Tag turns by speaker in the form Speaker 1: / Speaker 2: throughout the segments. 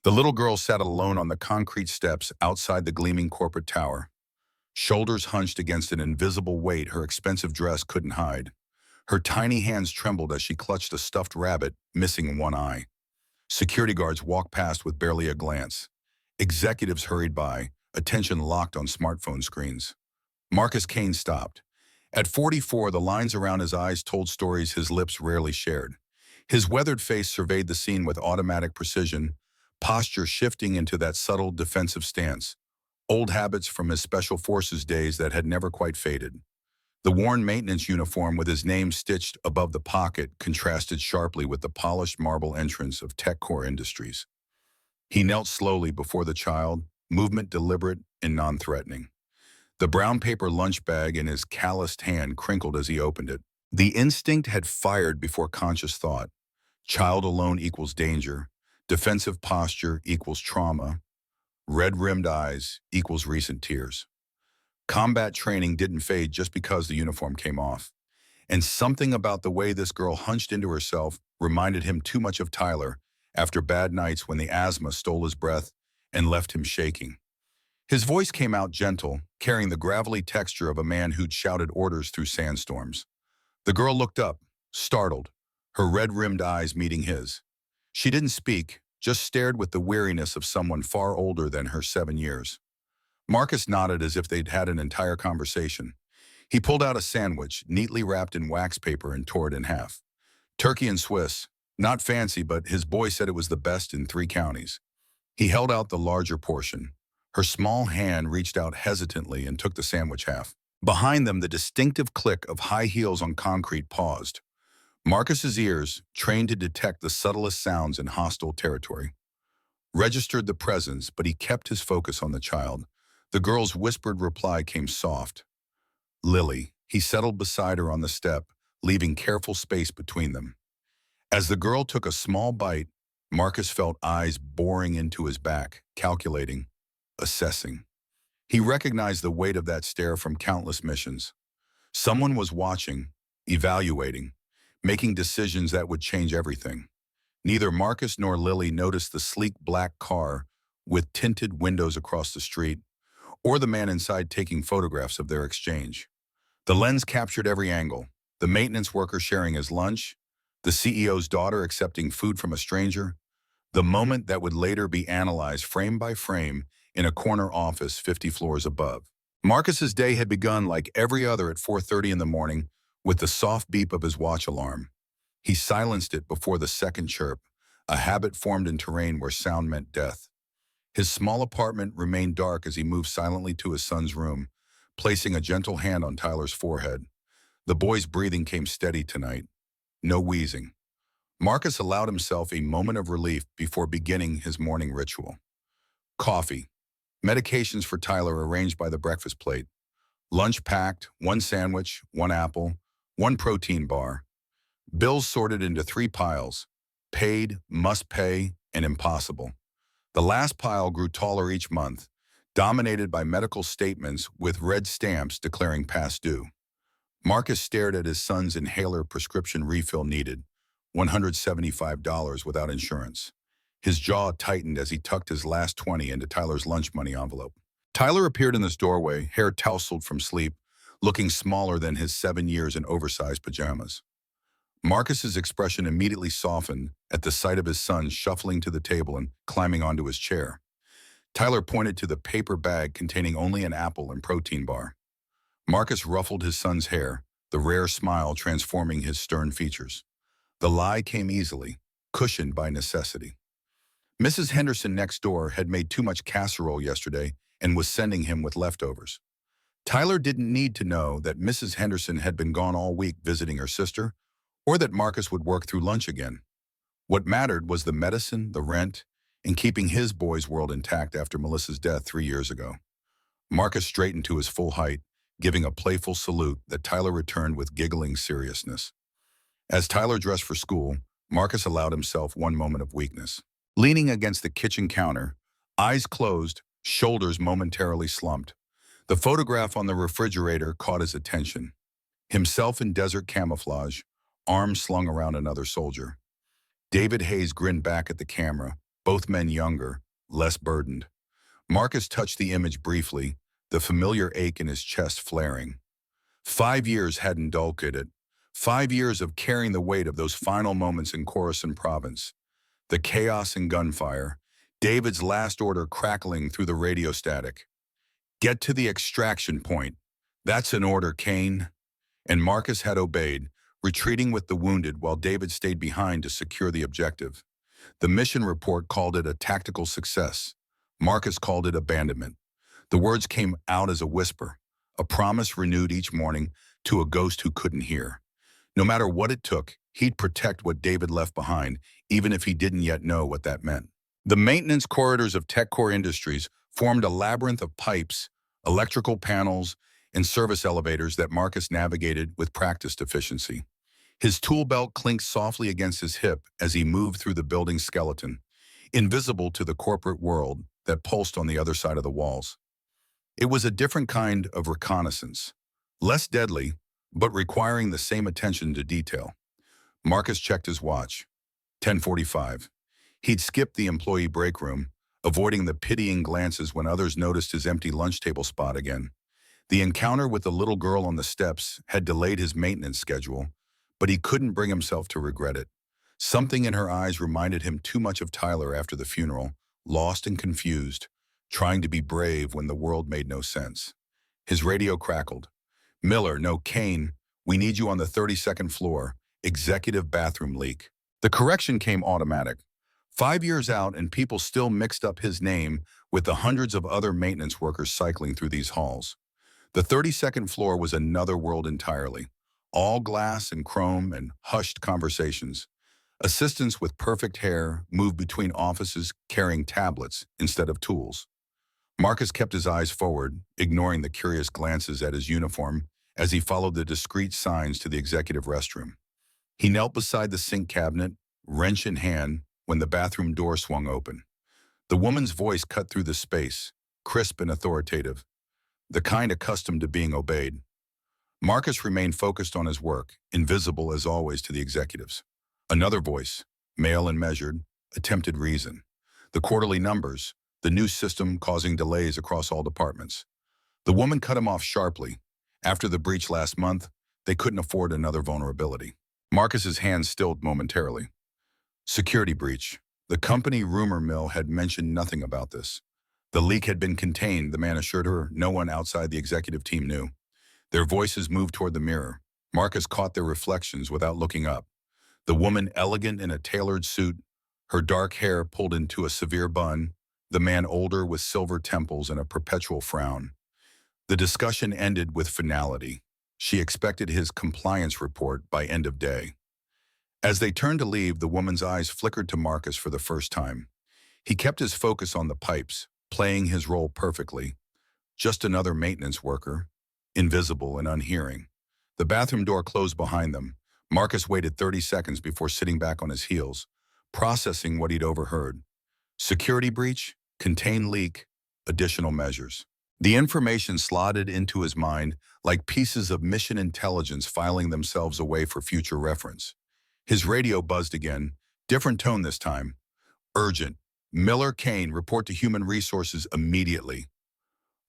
Speaker 1: The little girl sat alone on the concrete steps outside the gleaming corporate tower, shoulders hunched against an invisible weight her expensive dress couldn't hide. Her tiny hands trembled as she clutched a stuffed rabbit, missing one eye. Security guards walked past with barely a glance. Executives hurried by, attention locked on smartphone screens. Marcus Kane stopped. At 44, the lines around his eyes told stories his lips rarely shared. His weathered face surveyed the scene with automatic precision, posture shifting into that subtle defensive stance, old habits from his special forces days that had never quite faded. The worn maintenance uniform with his name stitched above the pocket contrasted sharply with the polished marble entrance of TechCore Industries. He knelt slowly before the child, movement deliberate and non-threatening. The brown paper lunch bag in his calloused hand crinkled as he opened it. The instinct had fired before conscious thought. Child alone equals danger. Defensive posture equals trauma. Red-rimmed eyes equals recent tears. Combat training didn't fade just because the uniform came off. And something about the way this girl hunched into herself reminded him too much of Tyler after bad nights when the asthma stole his breath and left him shaking. His voice came out gentle, carrying the gravelly texture of a man who'd shouted orders through sandstorms. The girl looked up, startled, her red-rimmed eyes meeting his. She didn't speak, just stared with the weariness of someone far older than her 7 years. Marcus nodded as if they'd had an entire conversation. He pulled out a sandwich, neatly wrapped in wax paper, and tore it in half. Turkey and Swiss. Not fancy, but his boy said it was the best in 3 counties. He held out the larger portion. Her small hand reached out hesitantly and took the sandwich half. Behind them, the distinctive click of high heels on concrete paused. Marcus's ears, trained to detect the subtlest sounds in hostile territory, registered the presence, but he kept his focus on the child. The girl's whispered reply came soft. Lily. He settled beside her on the step, leaving careful space between them. As the girl took a small bite, Marcus felt eyes boring into his back, calculating, assessing. He recognized the weight of that stare from countless missions. Someone was watching, evaluating, making decisions that would change everything. Neither Marcus nor Lily noticed the sleek black car with tinted windows across the street, or the man inside taking photographs of their exchange. The lens captured every angle: the maintenance worker sharing his lunch, the CEO's daughter accepting food from a stranger, the moment that would later be analyzed frame by frame in a corner office 50 floors above. Marcus's day had begun like every other at 4:30 in the morning with the soft beep of his watch alarm. He silenced it before the second chirp, a habit formed in terrain where sound meant death. His small apartment remained dark as he moved silently to his son's room, placing a gentle hand on Tyler's forehead. The boy's breathing came steady tonight. No wheezing. Marcus allowed himself a moment of relief before beginning his morning ritual. Coffee. Medications for Tyler arranged by the breakfast plate. Lunch packed, 1 sandwich, 1 apple, 1 protein bar. Bills sorted into 3 piles: paid, must pay, and impossible. The last pile grew taller each month, dominated by medical statements with red stamps declaring past due. Marcus stared at his son's inhaler prescription refill needed, $175 without insurance. His jaw tightened as he tucked his last 20 into Tyler's lunch money envelope. Tyler appeared in his doorway, hair tousled from sleep, looking smaller than his 7 years in oversized pajamas. Marcus's expression immediately softened at the sight of his son shuffling to the table and climbing onto his chair. Tyler pointed to the paper bag containing only an apple and protein bar. Marcus ruffled his son's hair, the rare smile transforming his stern features. The lie came easily, cushioned by necessity. Mrs. Henderson next door had made too much casserole yesterday and was sending him with leftovers. Tyler didn't need to know that Mrs. Henderson had been gone all week visiting her sister, or that Marcus would work through lunch again. What mattered was the medicine, the rent, and keeping his boy's world intact after Melissa's death 3 years ago. Marcus straightened to his full height, giving a playful salute that Tyler returned with giggling seriousness. As Tyler dressed for school, Marcus allowed himself one moment of weakness. Leaning against the kitchen counter, eyes closed, shoulders momentarily slumped, the photograph on the refrigerator caught his attention. Himself in desert camouflage, arms slung around another soldier. David Hayes grinned back at the camera, both men younger, less burdened. Marcus touched the image briefly, the familiar ache in his chest flaring. 5 years hadn't dulled it. 5 years of carrying the weight of those final moments in Khorasan province. The chaos and gunfire, David's last order crackling through the radio static. Get to the extraction point. That's an order, Kane. And Marcus had obeyed, retreating with the wounded while David stayed behind to secure the objective. The mission report called it a tactical success. Marcus called it abandonment. The words came out as a whisper, a promise renewed each morning to a ghost who couldn't hear. No matter what it took, he'd protect what David left behind, even if he didn't yet know what that meant. The maintenance corridors of TechCore Industries formed a labyrinth of pipes, electrical panels, and service elevators that Marcus navigated with practiced efficiency. His tool belt clinked softly against his hip as he moved through the building's skeleton, invisible to the corporate world that pulsed on the other side of the walls. It was a different kind of reconnaissance, less deadly, but requiring the same attention to detail. Marcus checked his watch. 10:45. He'd skipped the employee break room, avoiding the pitying glances when others noticed his empty lunch table spot again. The encounter with the little girl on the steps had delayed his maintenance schedule, but he couldn't bring himself to regret it. Something in her eyes reminded him too much of Tyler after the funeral, lost and confused, trying to be brave when the world made no sense. His radio crackled. Miller, no, Kane, we need you on the 32nd floor, executive bathroom leak. The correction came automatic. 5 years out and people still mixed up his name with the hundreds of other maintenance workers cycling through these halls. The 32nd floor was another world entirely. All glass and chrome and hushed conversations. Assistants with perfect hair moved between offices carrying tablets instead of tools. Marcus kept his eyes forward, ignoring the curious glances at his uniform as he followed the discreet signs to the executive restroom. He knelt beside the sink cabinet, wrench in hand, when the bathroom door swung open. The woman's voice cut through the space, crisp and authoritative, the kind accustomed to being obeyed. Marcus remained focused on his work, invisible as always to the executives. Another voice, male and measured, attempted reason. The quarterly numbers, the new system causing delays across all departments. The woman cut him off sharply. After the breach last month, they couldn't afford another vulnerability. Marcus's hands stilled momentarily. Security breach. The company rumor mill had mentioned nothing about this. The leak had been contained, the man assured her. No one outside the executive team knew. Their voices moved toward the mirror. Marcus caught their reflections without looking up. The woman elegant in a tailored suit, her dark hair pulled into a severe bun, the man older with silver temples and a perpetual frown. The discussion ended with finality. She expected his compliance report by end of day. As they turned to leave, the woman's eyes flickered to Marcus for the first time. He kept his focus on the pipes, playing his role perfectly. Just another maintenance worker, invisible and unhearing. The bathroom door closed behind them. Marcus waited 30 seconds before sitting back on his heels, processing what he'd overheard. Security breach, contained leak, additional measures. The information slotted into his mind like pieces of mission intelligence filing themselves away for future reference. His radio buzzed again, different tone this time. Urgent. Miller, Kane, report to Human Resources immediately.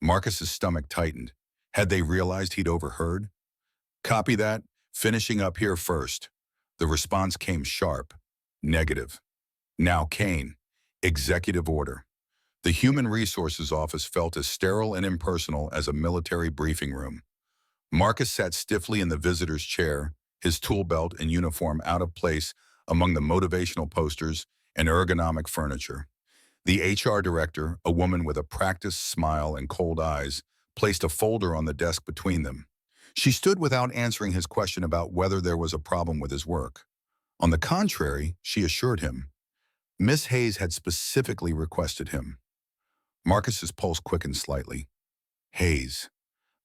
Speaker 1: Marcus's stomach tightened. Had they realized he'd overheard? Copy that. Finishing up here first. The response came sharp. Negative. Now Kane. Executive order. The Human Resources office felt as sterile and impersonal as a military briefing room. Marcus sat stiffly in the visitor's chair, his tool belt and uniform out of place among the motivational posters and ergonomic furniture. The HR director, a woman with a practiced smile and cold eyes, placed a folder on the desk between them. She stood without answering his question about whether there was a problem with his work. On the contrary, she assured him. Miss Hayes had specifically requested him. Marcus's pulse quickened slightly. Hayes.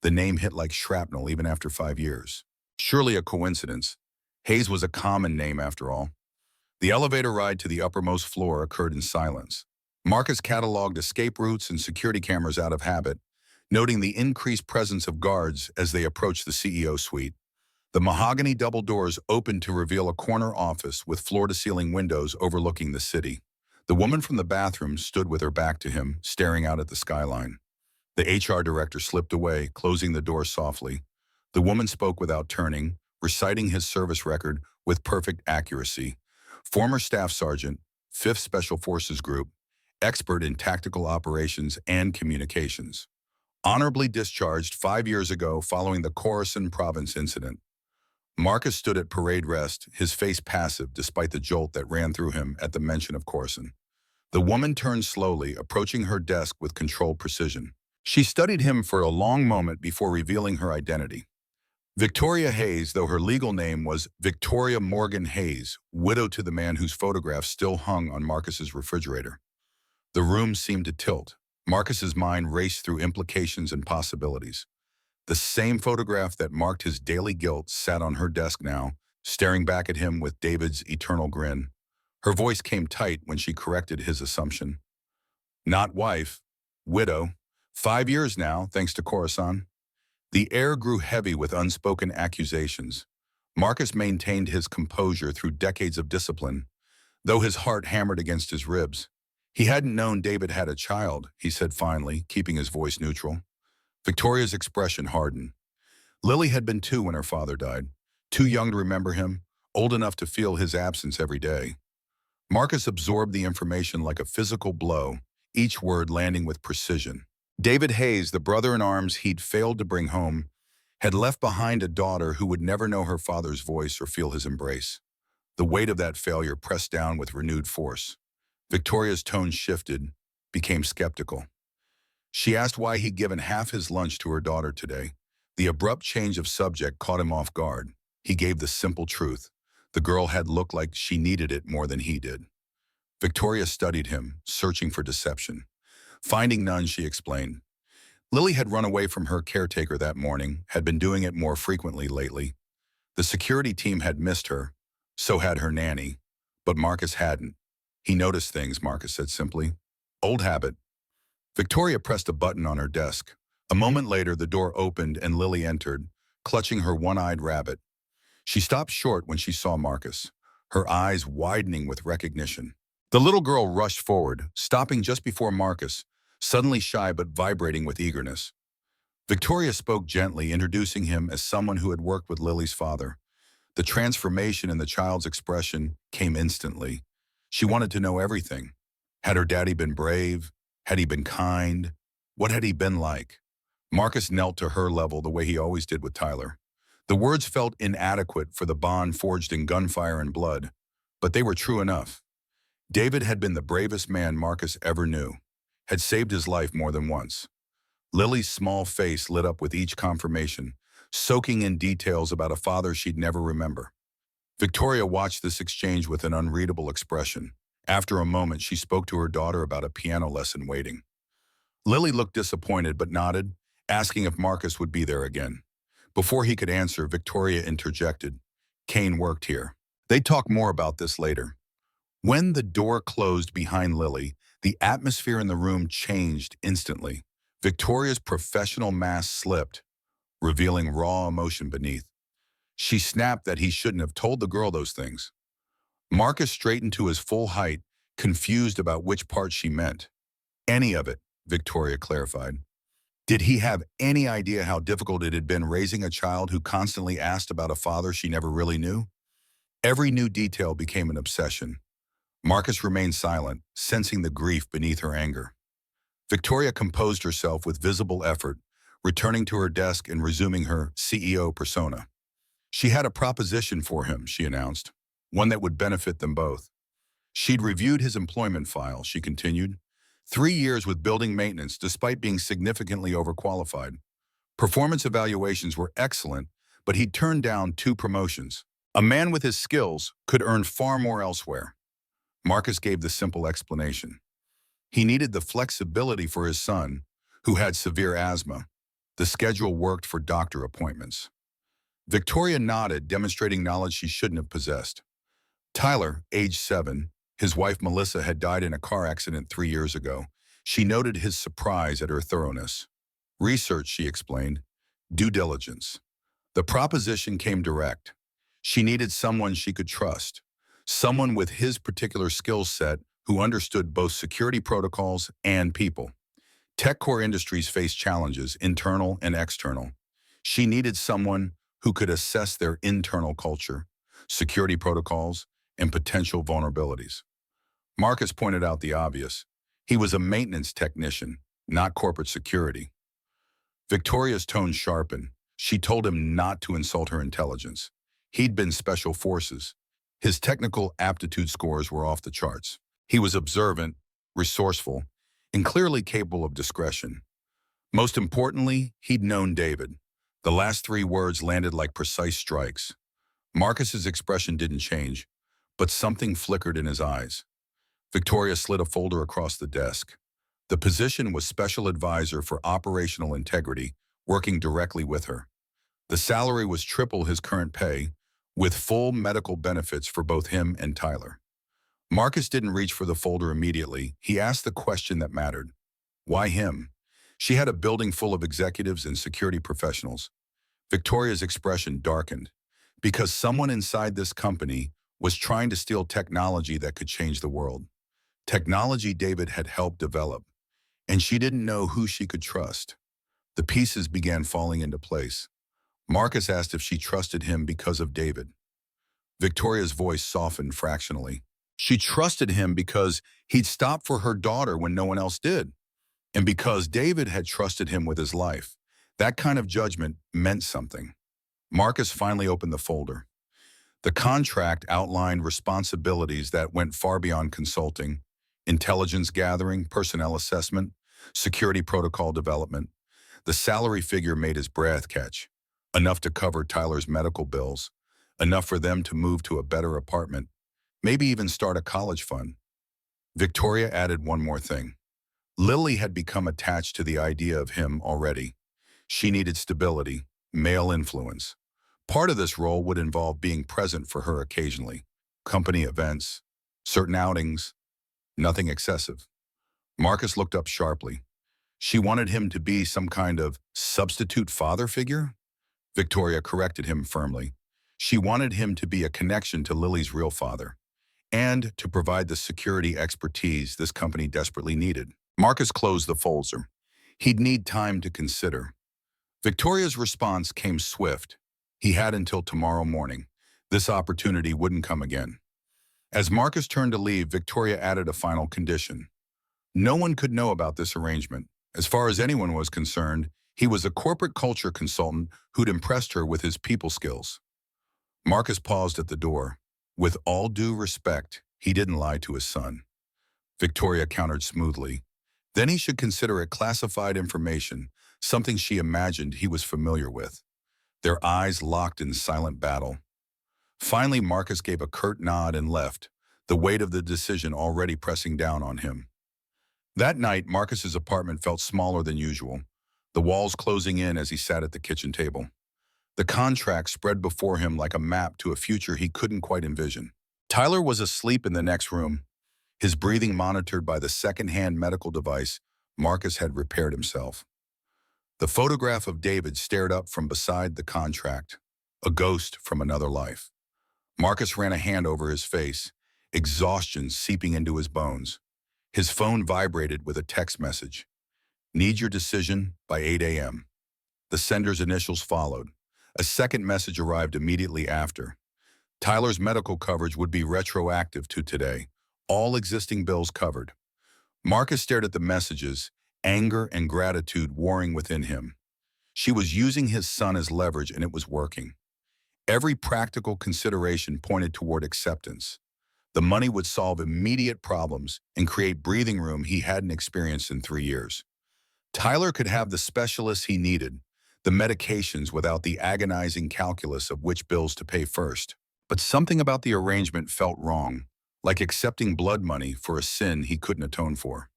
Speaker 1: The name hit like shrapnel even after 5 years. Surely a coincidence. Hayes was a common name after all. The elevator ride to the uppermost floor occurred in silence. Marcus cataloged escape routes and security cameras out of habit, noting the increased presence of guards as they approached the CEO suite. The mahogany double doors opened to reveal a corner office with floor-to-ceiling windows overlooking the city. The woman from the bathroom stood with her back to him, staring out at the skyline. The HR director slipped away, closing the door softly. The woman spoke without turning, reciting his service record with perfect accuracy. Former Staff Sergeant, 5th Special Forces Group, expert in tactical operations and communications. Honorably discharged 5 years ago following the Khorasan province incident. Marcus stood at parade rest, his face passive despite the jolt that ran through him at the mention of Khorasan. The woman turned slowly, approaching her desk with controlled precision. She studied him for a long moment before revealing her identity. Victoria Hayes, though her legal name was Victoria Morgan Hayes, widow to the man whose photograph still hung on Marcus's refrigerator. The room seemed to tilt. Marcus's mind raced through implications and possibilities. The same photograph that marked his daily guilt sat on her desk now, staring back at him with David's eternal grin. Her voice came tight when she corrected his assumption. Not wife, widow. 5 years now, thanks to Khorasan. The air grew heavy with unspoken accusations. Marcus maintained his composure through decades of discipline, though his heart hammered against his ribs. He hadn't known David had a child, he said finally, keeping his voice neutral. Victoria's expression hardened. Lily had been 2 when her father died, too young to remember him, old enough to feel his absence every day. Marcus absorbed the information like a physical blow, each word landing with precision. David Hayes, the brother-in-arms he'd failed to bring home, had left behind a daughter who would never know her father's voice or feel his embrace. The weight of that failure pressed down with renewed force. Victoria's tone shifted, became skeptical. She asked why he'd given half his lunch to her daughter today. The abrupt change of subject caught him off guard. He gave the simple truth. The girl had looked like she needed it more than he did. Victoria studied him, searching for deception. Finding none, she explained. Lily had run away from her caretaker that morning, had been doing it more frequently lately. The security team had missed her, so had her nanny, but Marcus hadn't. He noticed things, Marcus said simply. Old habit. Victoria pressed a button on her desk. A moment later, the door opened and Lily entered, clutching her one-eyed rabbit. She stopped short when she saw Marcus, her eyes widening with recognition. The little girl rushed forward, stopping just before Marcus, suddenly shy but vibrating with eagerness. Victoria spoke gently, introducing him as someone who had worked with Lily's father. The transformation in the child's expression came instantly. She wanted to know everything. Had her daddy been brave? Had he been kind? What had he been like? Marcus knelt to her level the way he always did with Tyler. The words felt inadequate for the bond forged in gunfire and blood, but they were true enough. David had been the bravest man Marcus ever knew, had saved his life more than once. Lily's small face lit up with each confirmation, soaking in details about a father she'd never remember. Victoria watched this exchange with an unreadable expression. After a moment, she spoke to her daughter about a piano lesson waiting. Lily looked disappointed but nodded, asking if Marcus would be there again. Before he could answer, Victoria interjected. Kane worked here. They'd talk more about this later. When the door closed behind Lily, the atmosphere in the room changed instantly. Victoria's professional mask slipped, revealing raw emotion beneath. She snapped that he shouldn't have told the girl those things. Marcus straightened to his full height, confused about which part she meant. Any of it, Victoria clarified. Did he have any idea how difficult it had been raising a child who constantly asked about a father she never really knew? Every new detail became an obsession. Marcus remained silent, sensing the grief beneath her anger. Victoria composed herself with visible effort, returning to her desk and resuming her CEO persona. She had a proposition for him, she announced, one that would benefit them both. She'd reviewed his employment file, she continued. 3 years with building maintenance despite being significantly overqualified. Performance evaluations were excellent, but he'd turned down 2 promotions. A man with his skills could earn far more elsewhere. Marcus gave the simple explanation. He needed the flexibility for his son, who had severe asthma. The schedule worked for doctor appointments. Victoria nodded, demonstrating knowledge she shouldn't have possessed. Tyler, age 7, his wife Melissa had died in a car accident 3 years ago. She noted his surprise at her thoroughness. Research, she explained. Due diligence. The proposition came direct. She needed someone she could trust. Someone with his particular skill set, who understood both security protocols and people. Tech core industries face challenges, internal and external. She needed someone who could assess their internal culture, security protocols, and potential vulnerabilities. Marcus pointed out the obvious. He was a maintenance technician, not corporate security. Victoria's tone sharpened. She told him not to insult her intelligence. He'd been special forces. His technical aptitude scores were off the charts. He was observant, resourceful, and clearly capable of discretion. Most importantly, he'd known David. The last three words landed like precise strikes. Marcus's expression didn't change, but something flickered in his eyes. Victoria slid a folder across the desk. The position was Special Advisor for Operational Integrity, working directly with her. The salary was triple his current pay, with full medical benefits for both him and Tyler. Marcus didn't reach for the folder immediately. He asked the question that mattered. Why him? She had a building full of executives and security professionals. Victoria's expression darkened. Because someone inside this company was trying to steal technology that could change the world. Technology David had helped develop, and she didn't know who she could trust. The pieces began falling into place. Marcus asked if she trusted him because of David. Victoria's voice softened fractionally. She trusted him because he'd stopped for her daughter when no one else did, and because David had trusted him with his life. That kind of judgment meant something. Marcus finally opened the folder. The contract outlined responsibilities that went far beyond consulting: intelligence gathering, personnel assessment, security protocol development. The salary figure made his breath catch. Enough to cover Tyler's medical bills, enough for them to move to a better apartment, maybe even start a college fund. Victoria added one more thing. Lily had become attached to the idea of him already. She needed stability, male influence. Part of this role would involve being present for her occasionally. Company events, certain outings, nothing excessive. Marcus looked up sharply. She wanted him to be some kind of substitute father figure? Victoria corrected him firmly. She wanted him to be a connection to Lily's real father, and to provide the security expertise this company desperately needed. Marcus closed the folder. He'd need time to consider. Victoria's response came swift. He had until tomorrow morning. This opportunity wouldn't come again. As Marcus turned to leave, Victoria added a final condition. No one could know about this arrangement. As far as anyone was concerned, he was a corporate culture consultant who'd impressed her with his people skills. Marcus paused at the door. With all due respect, he didn't lie to his son. Victoria countered smoothly. Then he should consider it classified information, something she imagined he was familiar with. Their eyes locked in silent battle. Finally, Marcus gave a curt nod and left, the weight of the decision already pressing down on him. That night, Marcus's apartment felt smaller than usual, the walls closing in as he sat at the kitchen table. The contract spread before him like a map to a future he couldn't quite envision. Tyler was asleep in the next room, his breathing monitored by the second-hand medical device Marcus had repaired himself. The photograph of David stared up from beside the contract, a ghost from another life. Marcus ran a hand over his face, exhaustion seeping into his bones. His phone vibrated with a text message. Need your decision by 8 a.m. The sender's initials followed. A second message arrived immediately after. Tyler's medical coverage would be retroactive to today. All existing bills covered. Marcus stared at the messages, anger and gratitude warring within him. She was using his son as leverage, and it was working. Every practical consideration pointed toward acceptance. The money would solve immediate problems and create breathing room he hadn't experienced in 3 years. Tyler could have the specialists he needed, the medications without the agonizing calculus of which bills to pay first. But something about the arrangement felt wrong, like accepting blood money for a sin he couldn't atone for.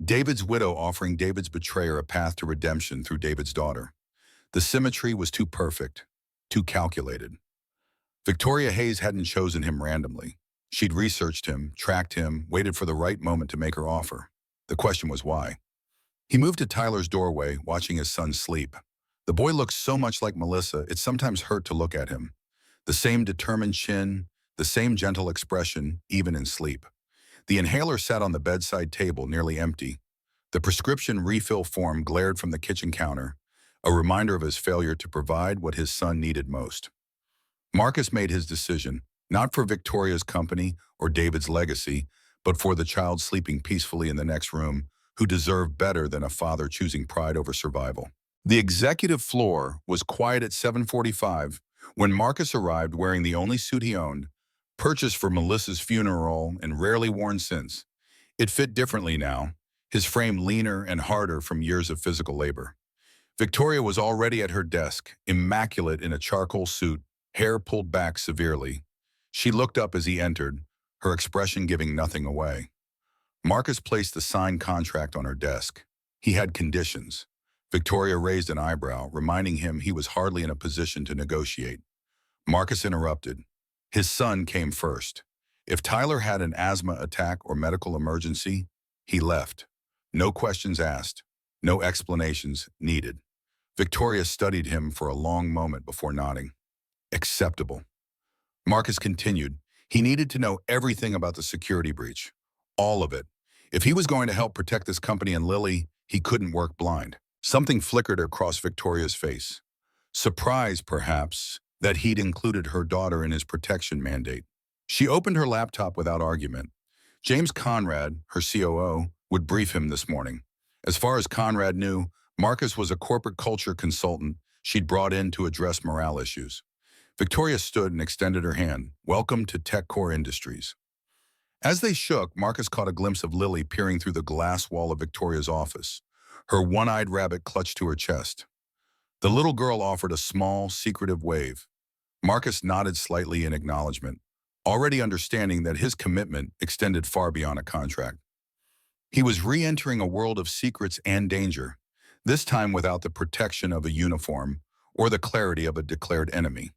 Speaker 1: David's widow offering David's betrayer a path to redemption through David's daughter. The symmetry was too perfect, too calculated. Victoria Hayes hadn't chosen him randomly. She'd researched him, tracked him, waited for the right moment to make her offer. The question was why. He moved to Tyler's doorway, watching his son sleep. The boy looked so much like Melissa, it sometimes hurt to look at him. The same determined chin, the same gentle expression, even in sleep. The inhaler sat on the bedside table, nearly empty. The prescription refill form glared from the kitchen counter, a reminder of his failure to provide what his son needed most. Marcus made his decision, not for Victoria's company or David's legacy, but for the child sleeping peacefully in the next room, who deserved better than a father choosing pride over survival. The executive floor was quiet at 7:45 when Marcus arrived wearing the only suit he owned, purchased for Melissa's funeral and rarely worn since. It fit differently now, his frame leaner and harder from years of physical labor. Victoria was already at her desk, immaculate in a charcoal suit, hair pulled back severely. She looked up as he entered, her expression giving nothing away. Marcus placed the signed contract on her desk. He had conditions. Victoria raised an eyebrow, reminding him he was hardly in a position to negotiate. Marcus interrupted. His son came first. If Tyler had an asthma attack or medical emergency, he left. No questions asked. No explanations needed. Victoria studied him for a long moment before nodding. Acceptable. Marcus continued. He needed to know everything about the security breach. All of it. If he was going to help protect this company and Lily, he couldn't work blind. Something flickered across Victoria's face. Surprise, perhaps, that he'd included her daughter in his protection mandate. She opened her laptop without argument. James Conrad, her COO, would brief him this morning. As far as Conrad knew, Marcus was a corporate culture consultant she'd brought in to address morale issues. Victoria stood and extended her hand. Welcome to TechCore Industries. As they shook, Marcus caught a glimpse of Lily peering through the glass wall of Victoria's office, her one-eyed rabbit clutched to her chest. The little girl offered a small, secretive wave. Marcus nodded slightly in acknowledgement, already understanding that his commitment extended far beyond a contract. He was re-entering a world of secrets and danger, this time without the protection of a uniform or the clarity of a declared enemy.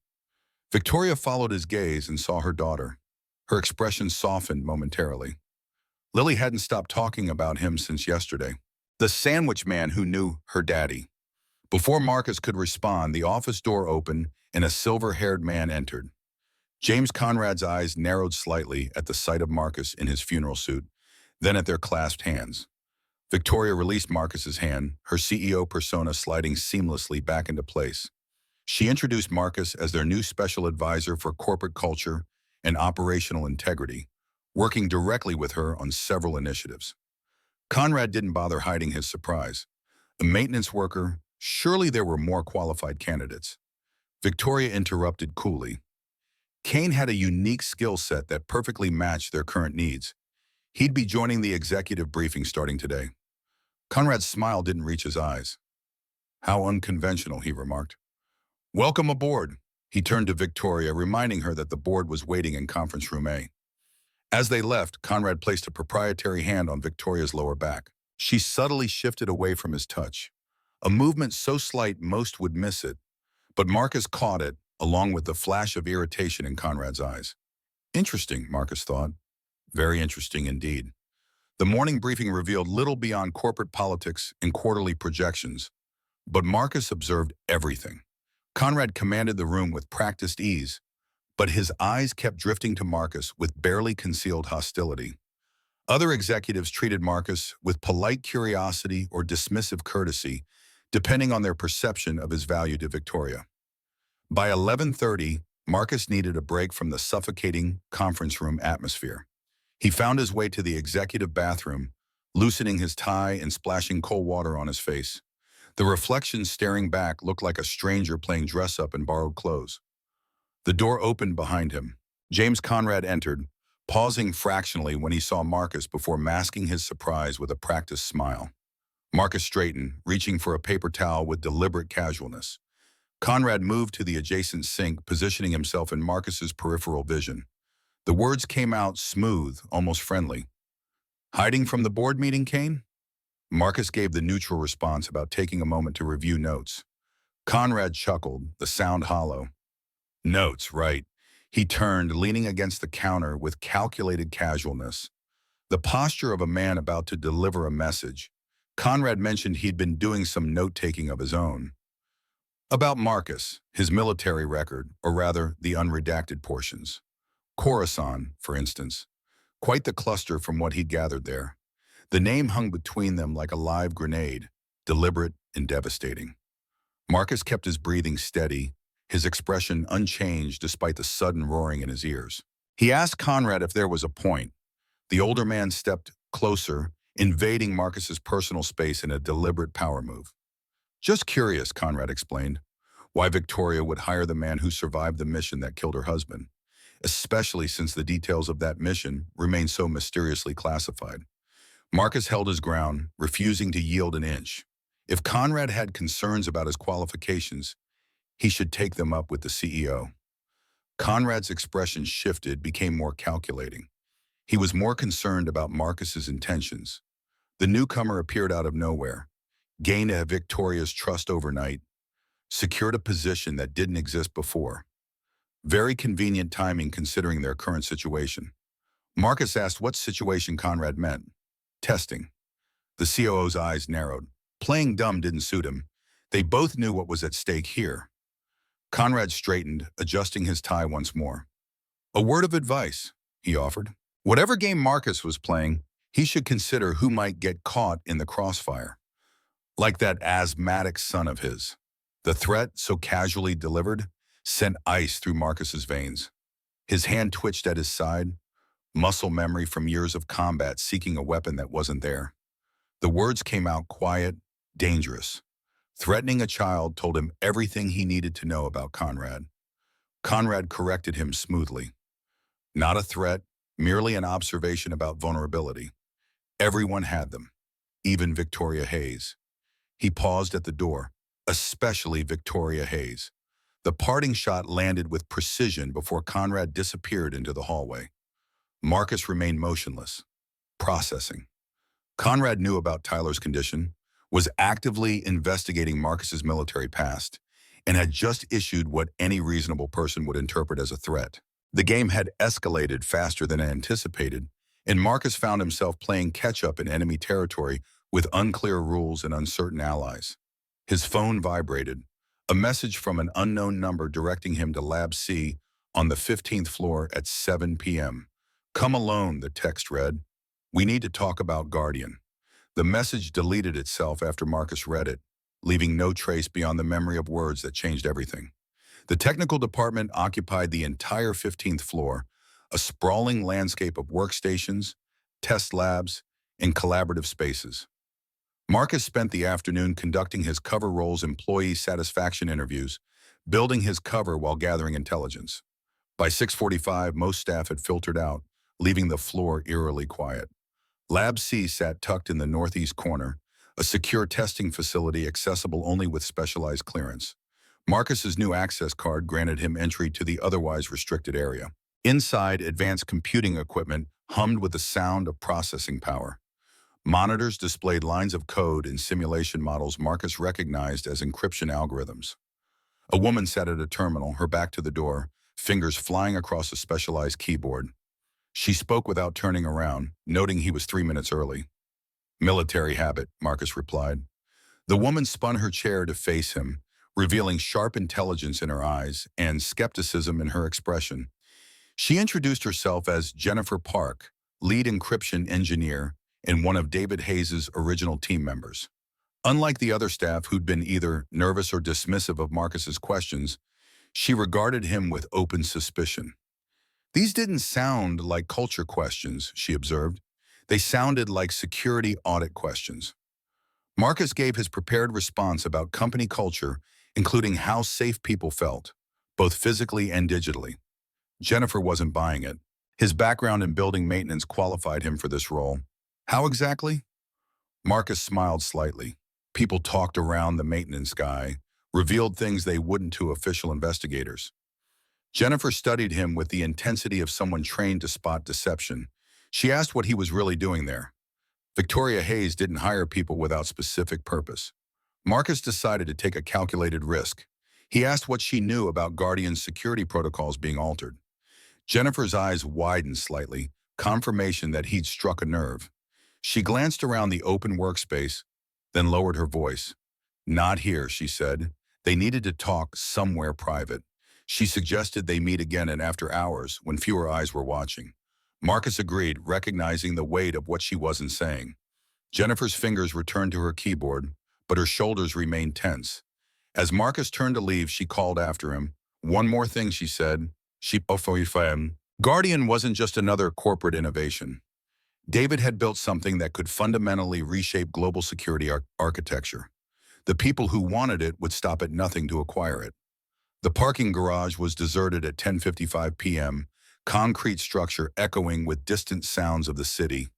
Speaker 1: Victoria followed his gaze and saw her daughter. Her expression softened momentarily. Lily hadn't stopped talking about him since yesterday. The sandwich man who knew her daddy. Before Marcus could respond, the office door opened and a silver-haired man entered. James Conrad's eyes narrowed slightly at the sight of Marcus in his funeral suit, then at their clasped hands. Victoria released Marcus's hand, her CEO persona sliding seamlessly back into place. She introduced Marcus as their new special advisor for corporate culture and operational integrity, working directly with her on several initiatives. Conrad didn't bother hiding his surprise. A maintenance worker, surely there were more qualified candidates. Victoria interrupted coolly. Kane had a unique skill set that perfectly matched their current needs. He'd be joining the executive briefing starting today. Conrad's smile didn't reach his eyes. How unconventional, he remarked. Welcome aboard. He turned to Victoria, reminding her that the board was waiting in conference room A. As they left, Conrad placed a proprietary hand on Victoria's lower back. She subtly shifted away from his touch, a movement so slight most would miss it, but Marcus caught it, along with the flash of irritation in Conrad's eyes. Interesting, Marcus thought. Very interesting indeed. The morning briefing revealed little beyond corporate politics and quarterly projections, but Marcus observed everything. Conrad commanded the room with practiced ease, but his eyes kept drifting to Marcus with barely concealed hostility. Other executives treated Marcus with polite curiosity or dismissive courtesy, depending on their perception of his value to Victoria. By 11:30, Marcus needed a break from the suffocating conference room atmosphere. He found his way to the executive bathroom, loosening his tie and splashing cold water on his face. The reflection staring back looked like a stranger playing dress-up in borrowed clothes. The door opened behind him. James Conrad entered, pausing fractionally when he saw Marcus before masking his surprise with a practiced smile. Marcus straightened, reaching for a paper towel with deliberate casualness. Conrad moved to the adjacent sink, positioning himself in Marcus's peripheral vision. The words came out smooth, almost friendly. Hiding from the board meeting, Kane? Marcus gave the neutral response about taking a moment to review notes. Conrad chuckled, the sound hollow. Notes, right. He turned, leaning against the counter with calculated casualness. The posture of a man about to deliver a message. Conrad mentioned he'd been doing some note-taking of his own. About Marcus, his military record, or rather, the unredacted portions. Coruscant, for instance. Quite the cluster from what he'd gathered there. The name hung between them like a live grenade, deliberate and devastating. Marcus kept his breathing steady, his expression unchanged despite the sudden roaring in his ears. He asked Conrad if there was a point. The older man stepped closer, invading Marcus's personal space in a deliberate power move. Just curious, Conrad explained, why Victoria would hire the man who survived the mission that killed her husband, especially since the details of that mission remain so mysteriously classified. Marcus held his ground, refusing to yield an inch. If Conrad had concerns about his qualifications, he should take them up with the CEO. Conrad's expression shifted, became more calculating. He was more concerned about Marcus's intentions. The newcomer appeared out of nowhere, gained Victoria's trust overnight, secured a position that didn't exist before. Very convenient timing considering their current situation. Marcus asked what situation Conrad meant. Testing. The COO's eyes narrowed. Playing dumb didn't suit him. They both knew what was at stake here. Conrad straightened, adjusting his tie once more. A word of advice, he offered. Whatever game Marcus was playing, he should consider who might get caught in the crossfire. Like that asthmatic son of his. The threat, so casually delivered, sent ice through Marcus's veins. His hand twitched at his side, muscle memory from years of combat seeking a weapon that wasn't there. The words came out quiet, dangerous. Threatening a child told him everything he needed to know about Conrad. Conrad corrected him smoothly. Not a threat, merely an observation about vulnerability. Everyone had them, even Victoria Hayes. He paused at the door, especially Victoria Hayes. The parting shot landed with precision before Conrad disappeared into the hallway. Marcus remained motionless, processing. Conrad knew about Tyler's condition, was actively investigating Marcus's military past, and had just issued what any reasonable person would interpret as a threat. The game had escalated faster than anticipated, and Marcus found himself playing catch-up in enemy territory with unclear rules and uncertain allies. His phone vibrated, a message from an unknown number directing him to Lab C on the 15th floor at 7 p.m. Come alone, the text read. We need to talk about Guardian. The message deleted itself after Marcus read it, leaving no trace beyond the memory of words that changed everything. The technical department occupied the entire 15th floor, a sprawling landscape of workstations, test labs, and collaborative spaces. Marcus spent the afternoon conducting his cover role's employee satisfaction interviews, building his cover while gathering intelligence. By 6:45, most staff had filtered out, leaving the floor eerily quiet. Lab C sat tucked in the northeast corner, a secure testing facility accessible only with specialized clearance. Marcus's new access card granted him entry to the otherwise restricted area. Inside, advanced computing equipment hummed with the sound of processing power. Monitors displayed lines of code and simulation models Marcus recognized as encryption algorithms. A woman sat at a terminal, her back to the door, fingers flying across a specialized keyboard. She spoke without turning around, noting he was 3 minutes early. Military habit, Marcus replied. The woman spun her chair to face him, revealing sharp intelligence in her eyes and skepticism in her expression. She introduced herself as Jennifer Park, lead encryption engineer and one of David Hayes' original team members. Unlike the other staff who'd been either nervous or dismissive of Marcus's questions, she regarded him with open suspicion. These didn't sound like culture questions, she observed. They sounded like security audit questions. Marcus gave his prepared response about company culture, including how safe people felt, both physically and digitally. Jennifer wasn't buying it. His background in building maintenance qualified him for this role. How exactly? Marcus smiled slightly. People talked around the maintenance guy, revealed things they wouldn't to official investigators. Jennifer studied him with the intensity of someone trained to spot deception. She asked what he was really doing there. Victoria Hayes didn't hire people without specific purpose. Marcus decided to take a calculated risk. He asked what she knew about Guardian's security protocols being altered. Jennifer's eyes widened slightly, confirmation that he'd struck a nerve. She glanced around the open workspace, then lowered her voice. Not here, she said. They needed to talk somewhere private. She suggested they meet again in after hours when fewer eyes were watching. Marcus agreed, recognizing the weight of what she wasn't saying. Jennifer's fingers returned to her keyboard, but her shoulders remained tense. As Marcus turned to leave, she called after him. One more thing, she said. Guardian wasn't just another corporate innovation. David had built something that could fundamentally reshape global security architecture. The people who wanted it would stop at nothing to acquire it. The parking garage was deserted at 10:55 p.m., concrete structure echoing with distant sounds of the city.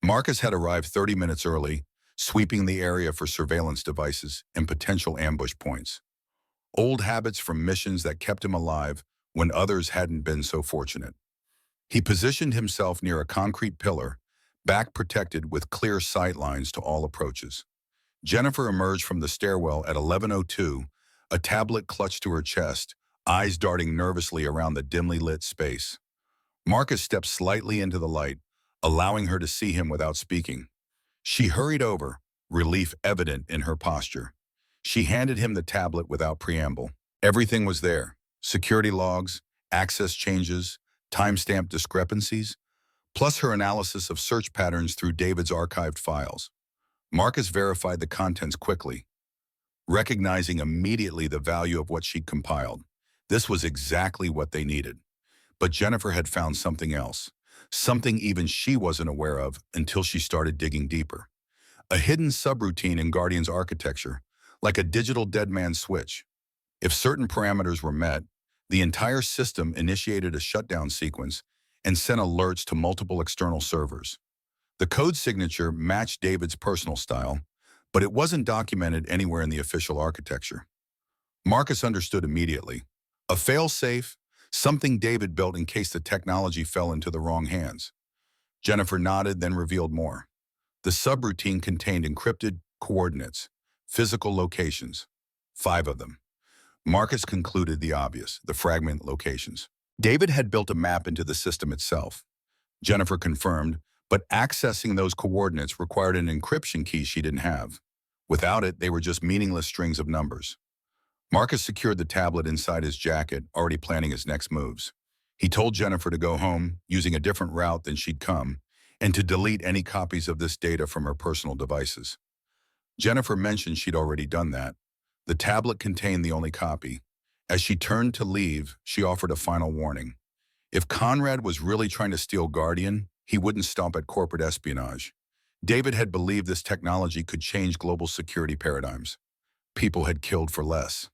Speaker 1: Marcus had arrived 30 minutes early, sweeping the area for surveillance devices and potential ambush points. Old habits from missions that kept him alive when others hadn't been so fortunate. He positioned himself near a concrete pillar, back protected with clear sight lines to all approaches. Jennifer emerged from the stairwell at 11:02, a tablet clutched to her chest, eyes darting nervously around the dimly lit space. Marcus stepped slightly into the light, allowing her to see him without speaking. She hurried over, relief evident in her posture. She handed him the tablet without preamble. Everything was there: security logs, access changes, timestamp discrepancies, plus her analysis of search patterns through David's archived files. Marcus verified the contents quickly, recognizing immediately the value of what she'd compiled. This was exactly what they needed. But Jennifer had found something else, something even she wasn't aware of until she started digging deeper. A hidden subroutine in Guardian's architecture, like a digital dead man switch. If certain parameters were met, the entire system initiated a shutdown sequence and sent alerts to multiple external servers. The code signature matched David's personal style, but it wasn't documented anywhere in the official architecture. Marcus understood immediately. A fail-safe, something David built in case the technology fell into the wrong hands. Jennifer nodded, then revealed more. The subroutine contained encrypted coordinates, physical locations, 5 of them. Marcus concluded the obvious, the fragment locations. David had built a map into the system itself. Jennifer confirmed, but accessing those coordinates required an encryption key she didn't have. Without it, they were just meaningless strings of numbers. Marcus secured the tablet inside his jacket, already planning his next moves. He told Jennifer to go home, using a different route than she'd come, and to delete any copies of this data from her personal devices. Jennifer mentioned she'd already done that. The tablet contained the only copy. As she turned to leave, she offered a final warning. If Conrad was really trying to steal Guardian, he wouldn't stop at corporate espionage. David had believed this technology could change global security paradigms. People had killed for less.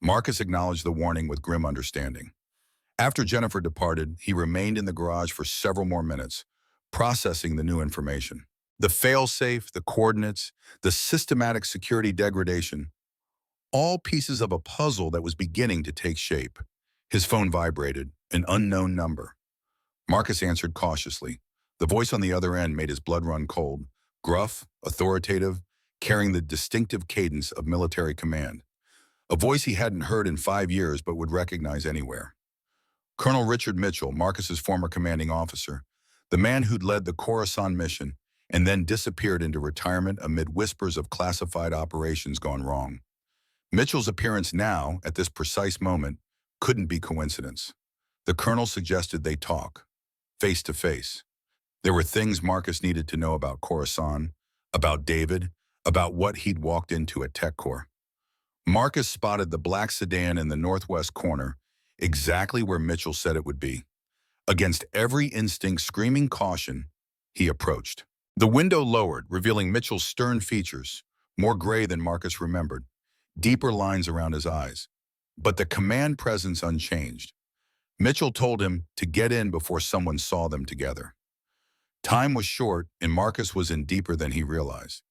Speaker 1: Marcus acknowledged the warning with grim understanding. After Jennifer departed, he remained in the garage for several more minutes, processing the new information. The failsafe, the coordinates, the systematic security degradation, all pieces of a puzzle that was beginning to take shape. His phone vibrated, an unknown number. Marcus answered cautiously. The voice on the other end made his blood run cold, gruff, authoritative, carrying the distinctive cadence of military command. A voice he hadn't heard in 5 years but would recognize anywhere. Colonel Richard Mitchell, Marcus's former commanding officer, the man who'd led the Khorasan mission and then disappeared into retirement amid whispers of classified operations gone wrong. Mitchell's appearance now, at this precise moment, couldn't be coincidence. The colonel suggested they talk, face to face. There were things Marcus needed to know about Khorasan, about David, about what he'd walked into at TechCorps. Marcus spotted the black sedan in the northwest corner, exactly where Mitchell said it would be. Against every instinct screaming caution, he approached. The window lowered, revealing Mitchell's stern features, more gray than Marcus remembered, deeper lines around his eyes. But the command presence unchanged. Mitchell told him to get in before someone saw them together. Time was short, and Marcus was in deeper than he realized.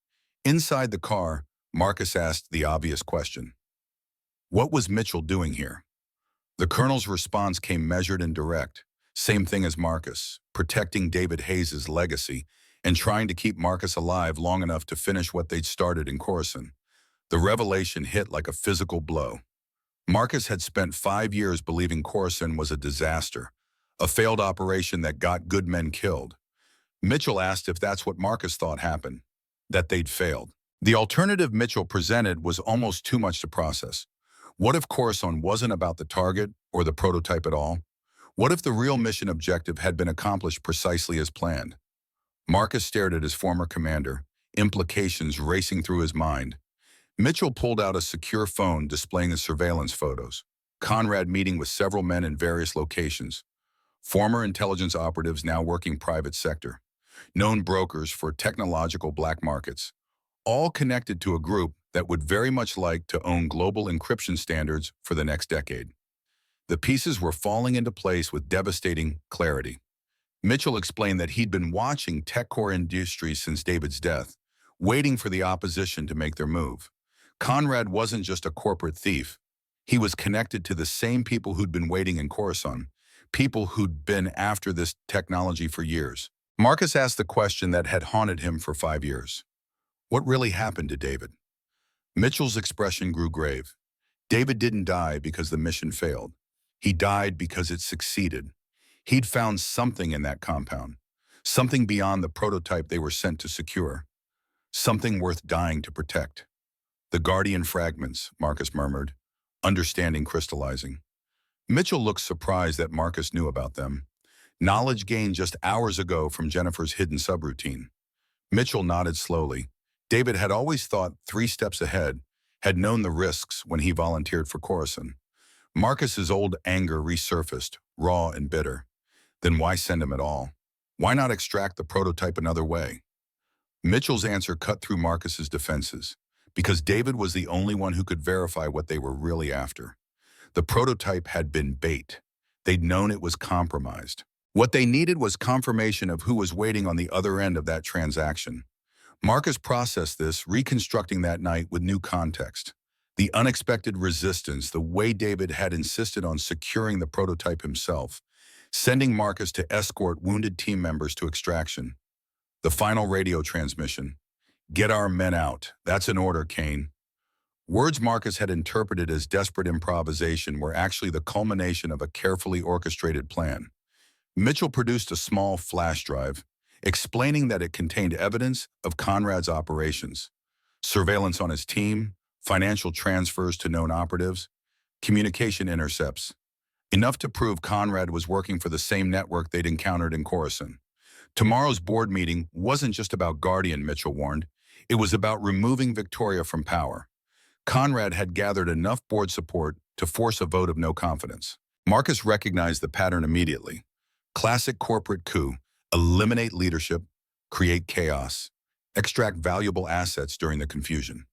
Speaker 1: Inside the car, Marcus asked the obvious question. What was Mitchell doing here? The colonel's response came measured and direct. Same thing as Marcus, protecting David Hayes' legacy and trying to keep Marcus alive long enough to finish what they'd started in Khorasan. The revelation hit like a physical blow. Marcus had spent 5 years believing Khorasan was a disaster, a failed operation that got good men killed. Mitchell asked if that's what Marcus thought happened, that they'd failed. The alternative Mitchell presented was almost too much to process. What if Khorasan wasn't about the target or the prototype at all? What if the real mission objective had been accomplished precisely as planned? Marcus stared at his former commander, implications racing through his mind. Mitchell pulled out a secure phone displaying the surveillance photos. Conrad meeting with several men in various locations. Former intelligence operatives now working private sector. Known brokers for technological black markets. All connected to a group that would very much like to own global encryption standards for the next decade. The pieces were falling into place with devastating clarity. Mitchell explained that he'd been watching tech core industries since David's death, waiting for the opposition to make their move. Conrad wasn't just a corporate thief. He was connected to the same people who'd been waiting in Coruscant, people who'd been after this technology for years. Marcus asked the question that had haunted him for 5 years. What really happened to David? Mitchell's expression grew grave. David didn't die because the mission failed. He died because it succeeded. He'd found something in that compound, something beyond the prototype they were sent to secure, something worth dying to protect. The Guardian fragments, Marcus murmured, understanding crystallizing. Mitchell looked surprised that Marcus knew about them. Knowledge gained just hours ago from Jennifer's hidden subroutine. Mitchell nodded slowly. David had always thought 3 steps ahead, had known the risks when he volunteered for Coruscant. Marcus's old anger resurfaced, raw and bitter. Then why send him at all? Why not extract the prototype another way? Mitchell's answer cut through Marcus's defenses, because David was the only one who could verify what they were really after. The prototype had been bait. They'd known it was compromised. What they needed was confirmation of who was waiting on the other end of that transaction. Marcus processed this, reconstructing that night with new context. The unexpected resistance, the way David had insisted on securing the prototype himself, sending Marcus to escort wounded team members to extraction. The final radio transmission. Get our men out. That's an order, Kane. Words Marcus had interpreted as desperate improvisation were actually the culmination of a carefully orchestrated plan. Mitchell produced a small flash drive, explaining that it contained evidence of Conrad's operations, surveillance on his team, financial transfers to known operatives, communication intercepts, enough to prove Conrad was working for the same network they'd encountered in Coruscant. Tomorrow's board meeting wasn't just about Guardian, Mitchell warned. It was about removing Victoria from power. Conrad had gathered enough board support to force a vote of no confidence. Marcus recognized the pattern immediately. Classic corporate coup: eliminate leadership, create chaos, extract valuable assets during the confusion.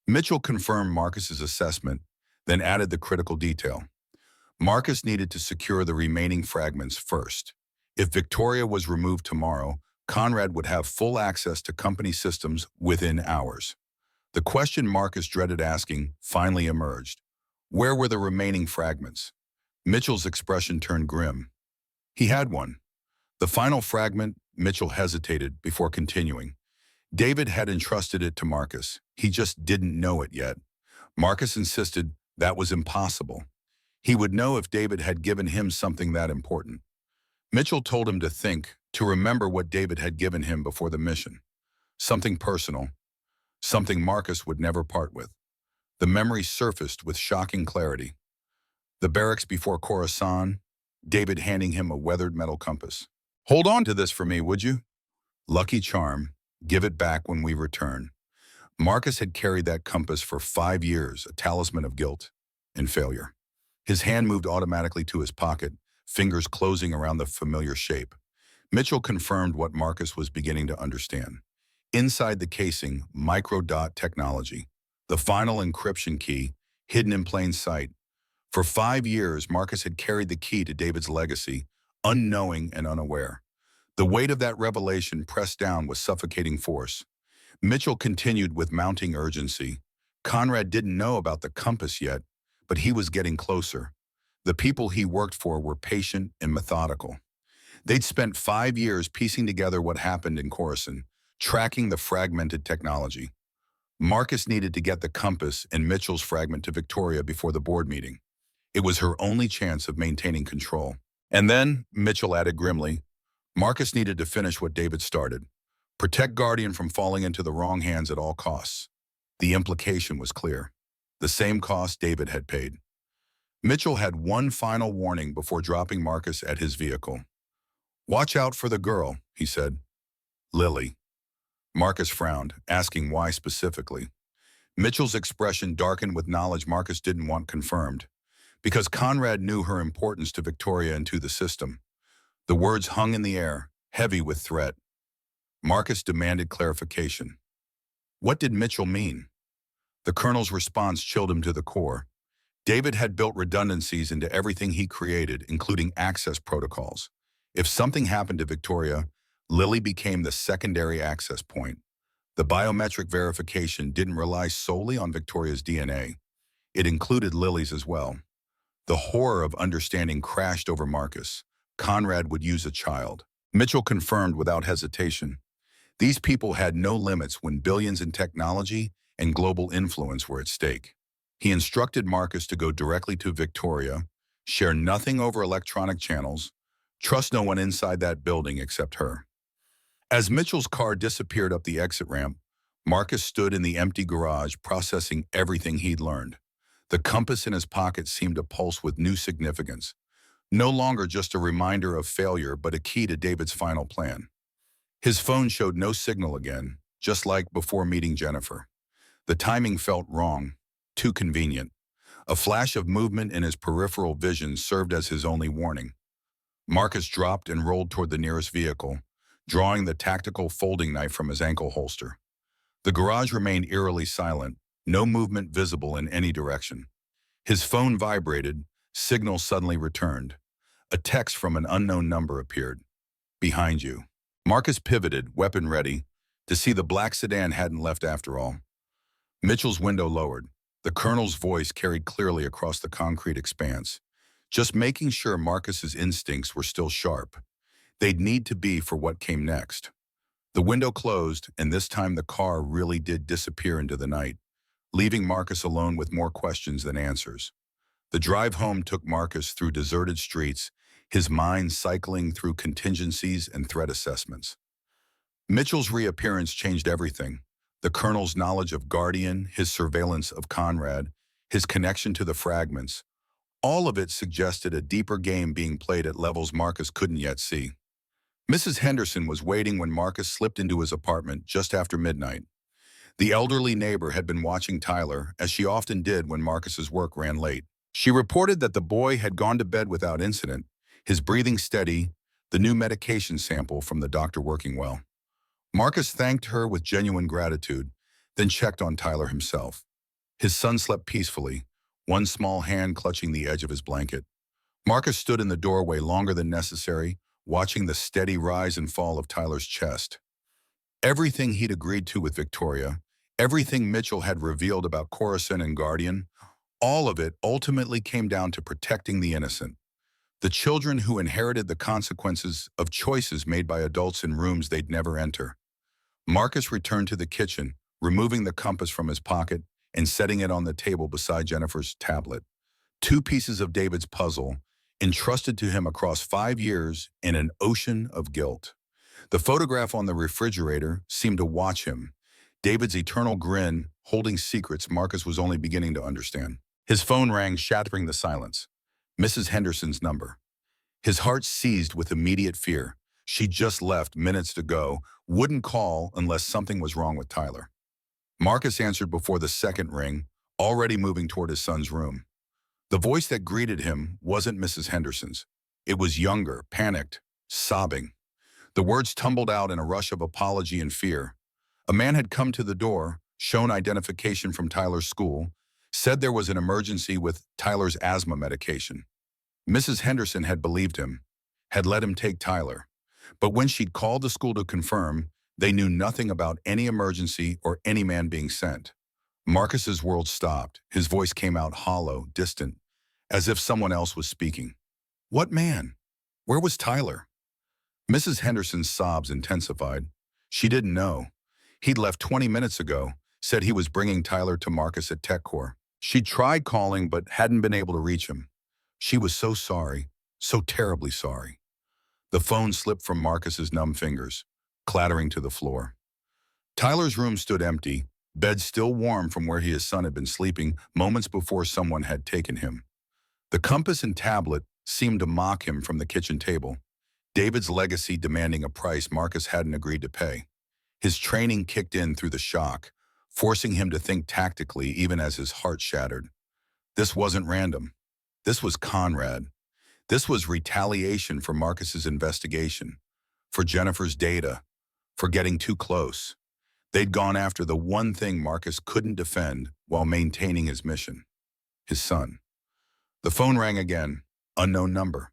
Speaker 1: Mitchell confirmed Marcus's assessment, then added the critical detail. Marcus needed to secure the remaining fragments first. If Victoria was removed tomorrow, Conrad would have full access to company systems within hours. The question Marcus dreaded asking finally emerged. Where were the remaining fragments? Mitchell's expression turned grim. He had one. The final fragment. Mitchell hesitated before continuing. David had entrusted it to Marcus. He just didn't know it yet. Marcus insisted that was impossible. He would know if David had given him something that important. Mitchell told him to think, to remember what David had given him before the mission. Something personal. Something Marcus would never part with. The memory surfaced with shocking clarity. The barracks before Coruscant, David handing him a weathered metal compass. Hold on to this for me, would you? Lucky charm. Give it back when we return. Marcus had carried that compass for 5 years, a talisman of guilt and failure. His hand moved automatically to his pocket, fingers closing around the familiar shape. Mitchell confirmed what Marcus was beginning to understand. Inside the casing, microdot technology, the final encryption key, hidden in plain sight. For 5 years, Marcus had carried the key to David's legacy, unknowing and unaware. The weight of that revelation pressed down with suffocating force. Mitchell continued with mounting urgency. Conrad didn't know about the compass yet, but he was getting closer. The people he worked for were patient and methodical. They'd spent 5 years piecing together what happened in Coruscant, tracking the fragmented technology. Marcus needed to get the compass and Mitchell's fragment to Victoria before the board meeting. It was her only chance of maintaining control. And then, Mitchell added grimly, Marcus needed to finish what David started. Protect Guardian from falling into the wrong hands at all costs. The implication was clear. The same cost David had paid. Mitchell had one final warning before dropping Marcus at his vehicle. "Watch out for the girl," he said. "Lily." Marcus frowned, asking why specifically. Mitchell's expression darkened with knowledge Marcus didn't want confirmed, because Conrad knew her importance to Victoria and to the system. The words hung in the air, heavy with threat. Marcus demanded clarification. What did Mitchell mean? The colonel's response chilled him to the core. David had built redundancies into everything he created, including access protocols. If something happened to Victoria, Lily became the secondary access point. The biometric verification didn't rely solely on Victoria's DNA. It included Lily's as well. The horror of understanding crashed over Marcus. Conrad would use a child. Mitchell confirmed without hesitation. These people had no limits when billions in technology and global influence were at stake. He instructed Marcus to go directly to Victoria, share nothing over electronic channels, trust no one inside that building except her. As Mitchell's car disappeared up the exit ramp, Marcus stood in the empty garage processing everything he'd learned. The compass in his pocket seemed to pulse with new significance, no longer just a reminder of failure but a key to David's final plan. His phone showed no signal again, just like before meeting Jennifer. The timing felt wrong, too convenient. A flash of movement in his peripheral vision served as his only warning. Marcus dropped and rolled toward the nearest vehicle, drawing the tactical folding knife from his ankle holster. The garage remained eerily silent, no movement visible in any direction. His phone vibrated, signal suddenly returned. A text from an unknown number appeared. "Behind you." Marcus pivoted, weapon ready, to see the black sedan hadn't left after all. Mitchell's window lowered. The colonel's voice carried clearly across the concrete expanse, just making sure Marcus's instincts were still sharp. They'd need to be for what came next. The window closed, and this time the car really did disappear into the night, leaving Marcus alone with more questions than answers. The drive home took Marcus through deserted streets, his mind cycling through contingencies and threat assessments. Mitchell's reappearance changed everything. The colonel's knowledge of Guardian, his surveillance of Conrad, his connection to the fragments, all of it suggested a deeper game being played at levels Marcus couldn't yet see. Mrs. Henderson was waiting when Marcus slipped into his apartment just after midnight. The elderly neighbor had been watching Tyler, as she often did when Marcus's work ran late. She reported that the boy had gone to bed without incident, his breathing steady, the new medication sample from the doctor working well. Marcus thanked her with genuine gratitude, then checked on Tyler himself. His son slept peacefully, one small hand clutching the edge of his blanket. Marcus stood in the doorway longer than necessary, watching the steady rise and fall of Tyler's chest. Everything he'd agreed to with Victoria, everything Mitchell had revealed about Coruscant and Guardian, all of it ultimately came down to protecting the innocent. The children who inherited the consequences of choices made by adults in rooms they'd never enter. Marcus returned to the kitchen, removing the compass from his pocket and setting it on the table beside Jennifer's tablet. Two pieces of David's puzzle, entrusted to him across 5 years in an ocean of guilt. The photograph on the refrigerator seemed to watch him. David's eternal grin, holding secrets Marcus was only beginning to understand. His phone rang, shattering the silence. Mrs. Henderson's number. His heart seized with immediate fear. She'd just left minutes ago, wouldn't call unless something was wrong with Tyler. Marcus answered before the second ring, already moving toward his son's room. The voice that greeted him wasn't Mrs. Henderson's. It was younger, panicked, sobbing. The words tumbled out in a rush of apology and fear. A man had come to the door, shown identification from Tyler's school, said there was an emergency with Tyler's asthma medication. Mrs. Henderson had believed him, had let him take Tyler. But when she'd called the school to confirm, they knew nothing about any emergency or any man being sent. Marcus's world stopped. His voice came out hollow, distant, as if someone else was speaking. What man? Where was Tyler? Mrs. Henderson's sobs intensified. She didn't know. He'd left 20 minutes ago, said he was bringing Tyler to Marcus at TechCore. She'd tried calling but hadn't been able to reach him. She was so sorry, so terribly sorry. The phone slipped from Marcus's numb fingers, clattering to the floor. Tyler's room stood empty, bed still warm from where his son had been sleeping moments before someone had taken him. The compass and tablet seemed to mock him from the kitchen table. David's legacy demanding a price Marcus hadn't agreed to pay. His training kicked in through the shock, forcing him to think tactically even as his heart shattered. This wasn't random. This was Conrad. This was retaliation for Marcus's investigation, for Jennifer's data, for getting too close. They'd gone after the one thing Marcus couldn't defend while maintaining his mission, his son. The phone rang again, unknown number.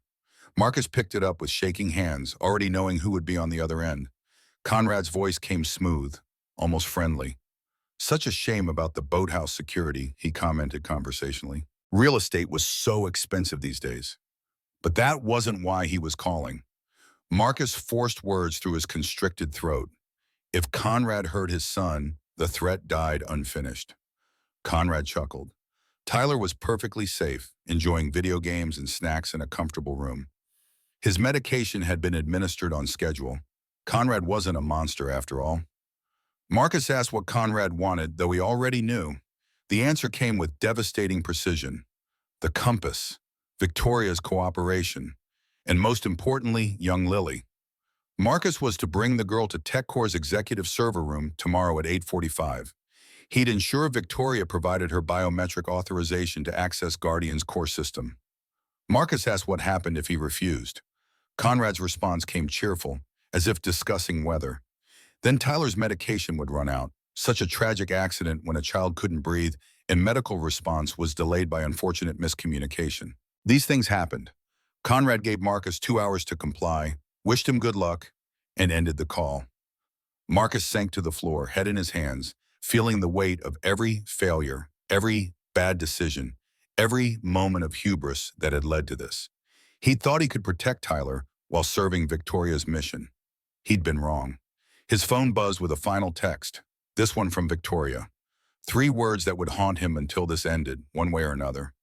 Speaker 1: Marcus picked it up with shaking hands, already knowing who would be on the other end. Conrad's voice came smooth, almost friendly. "Such a shame about the boathouse security," he commented conversationally. "Real estate was so expensive these days." But that wasn't why he was calling. Marcus forced words through his constricted throat. If Conrad hurt his son, the threat died unfinished. Conrad chuckled. Tyler was perfectly safe, enjoying video games and snacks in a comfortable room. His medication had been administered on schedule. Conrad wasn't a monster after all. Marcus asked what Conrad wanted, though he already knew. The answer came with devastating precision. The compass, Victoria's cooperation, and most importantly, young Lily. Marcus was to bring the girl to TechCore's executive server room tomorrow at 8:45. He'd ensure Victoria provided her biometric authorization to access Guardian's core system. Marcus asked what happened if he refused. Conrad's response came cheerful, as if discussing weather. Then Tyler's medication would run out. Such a tragic accident when a child couldn't breathe, and medical response was delayed by unfortunate miscommunication. These things happened. Conrad gave Marcus 2 hours to comply, wished him good luck, and ended the call. Marcus sank to the floor, head in his hands, feeling the weight of every failure, every bad decision, every moment of hubris that had led to this. He thought he could protect Tyler while serving Victoria's mission. He'd been wrong. His phone buzzed with a final text, this one from Victoria. 3 words that would haunt him until this ended, one way or another.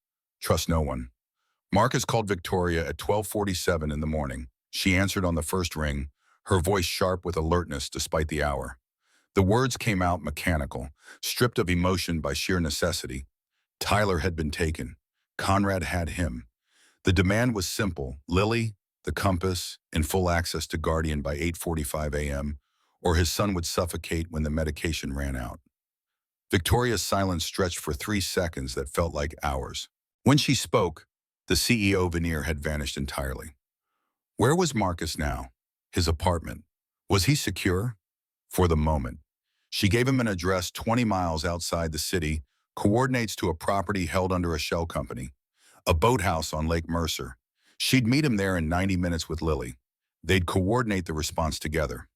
Speaker 1: Trust no one. Marcus called Victoria at 12:47 in the morning. She answered on the first ring, her voice sharp with alertness despite the hour. The words came out mechanical, stripped of emotion by sheer necessity. Tyler had been taken. Conrad had him. The demand was simple: Lily, the compass, and full access to Guardian by 8:45 a.m., or his son would suffocate when the medication ran out. Victoria's silence stretched for 3 seconds that felt like hours. When she spoke, the CEO veneer had vanished entirely. Where was Marcus now? His apartment. Was he secure? For the moment. She gave him an address 20 miles outside the city, coordinates to a property held under a shell company, a boathouse on Lake Mercer. She'd meet him there in 90 minutes with Lily. They'd coordinate the response together.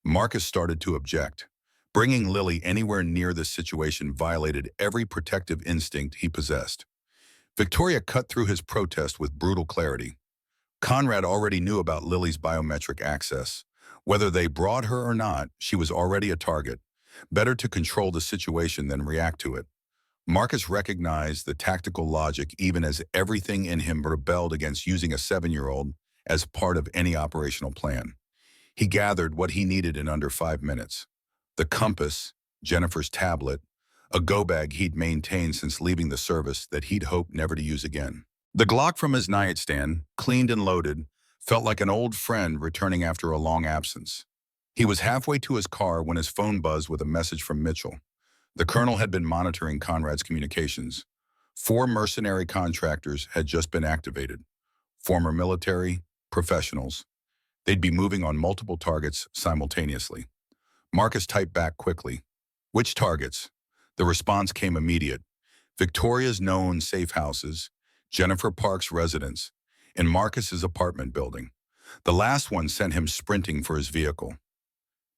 Speaker 1: Marcus started to object. Bringing Lily anywhere near this situation violated every protective instinct he possessed. Victoria cut through his protest with brutal clarity. Conrad already knew about Lily's biometric access. Whether they brought her or not, she was already a target. Better to control the situation than react to it. Marcus recognized the tactical logic even as everything in him rebelled against using a 7-year-old as part of any operational plan. He gathered what he needed in under 5 minutes. The compass, Jennifer's tablet, a go-bag he'd maintained since leaving the service that he'd hoped never to use again. The Glock from his nightstand, cleaned and loaded, felt like an old friend returning after a long absence. He was halfway to his car when his phone buzzed with a message from Mitchell. The colonel had been monitoring Conrad's communications. 4 mercenary contractors had just been activated. Former military, professionals. They'd be moving on multiple targets simultaneously. Marcus typed back quickly. Which targets? The response came immediate. Victoria's known safe houses, Jennifer Park's residence, and Marcus's apartment building. The last one sent him sprinting for his vehicle.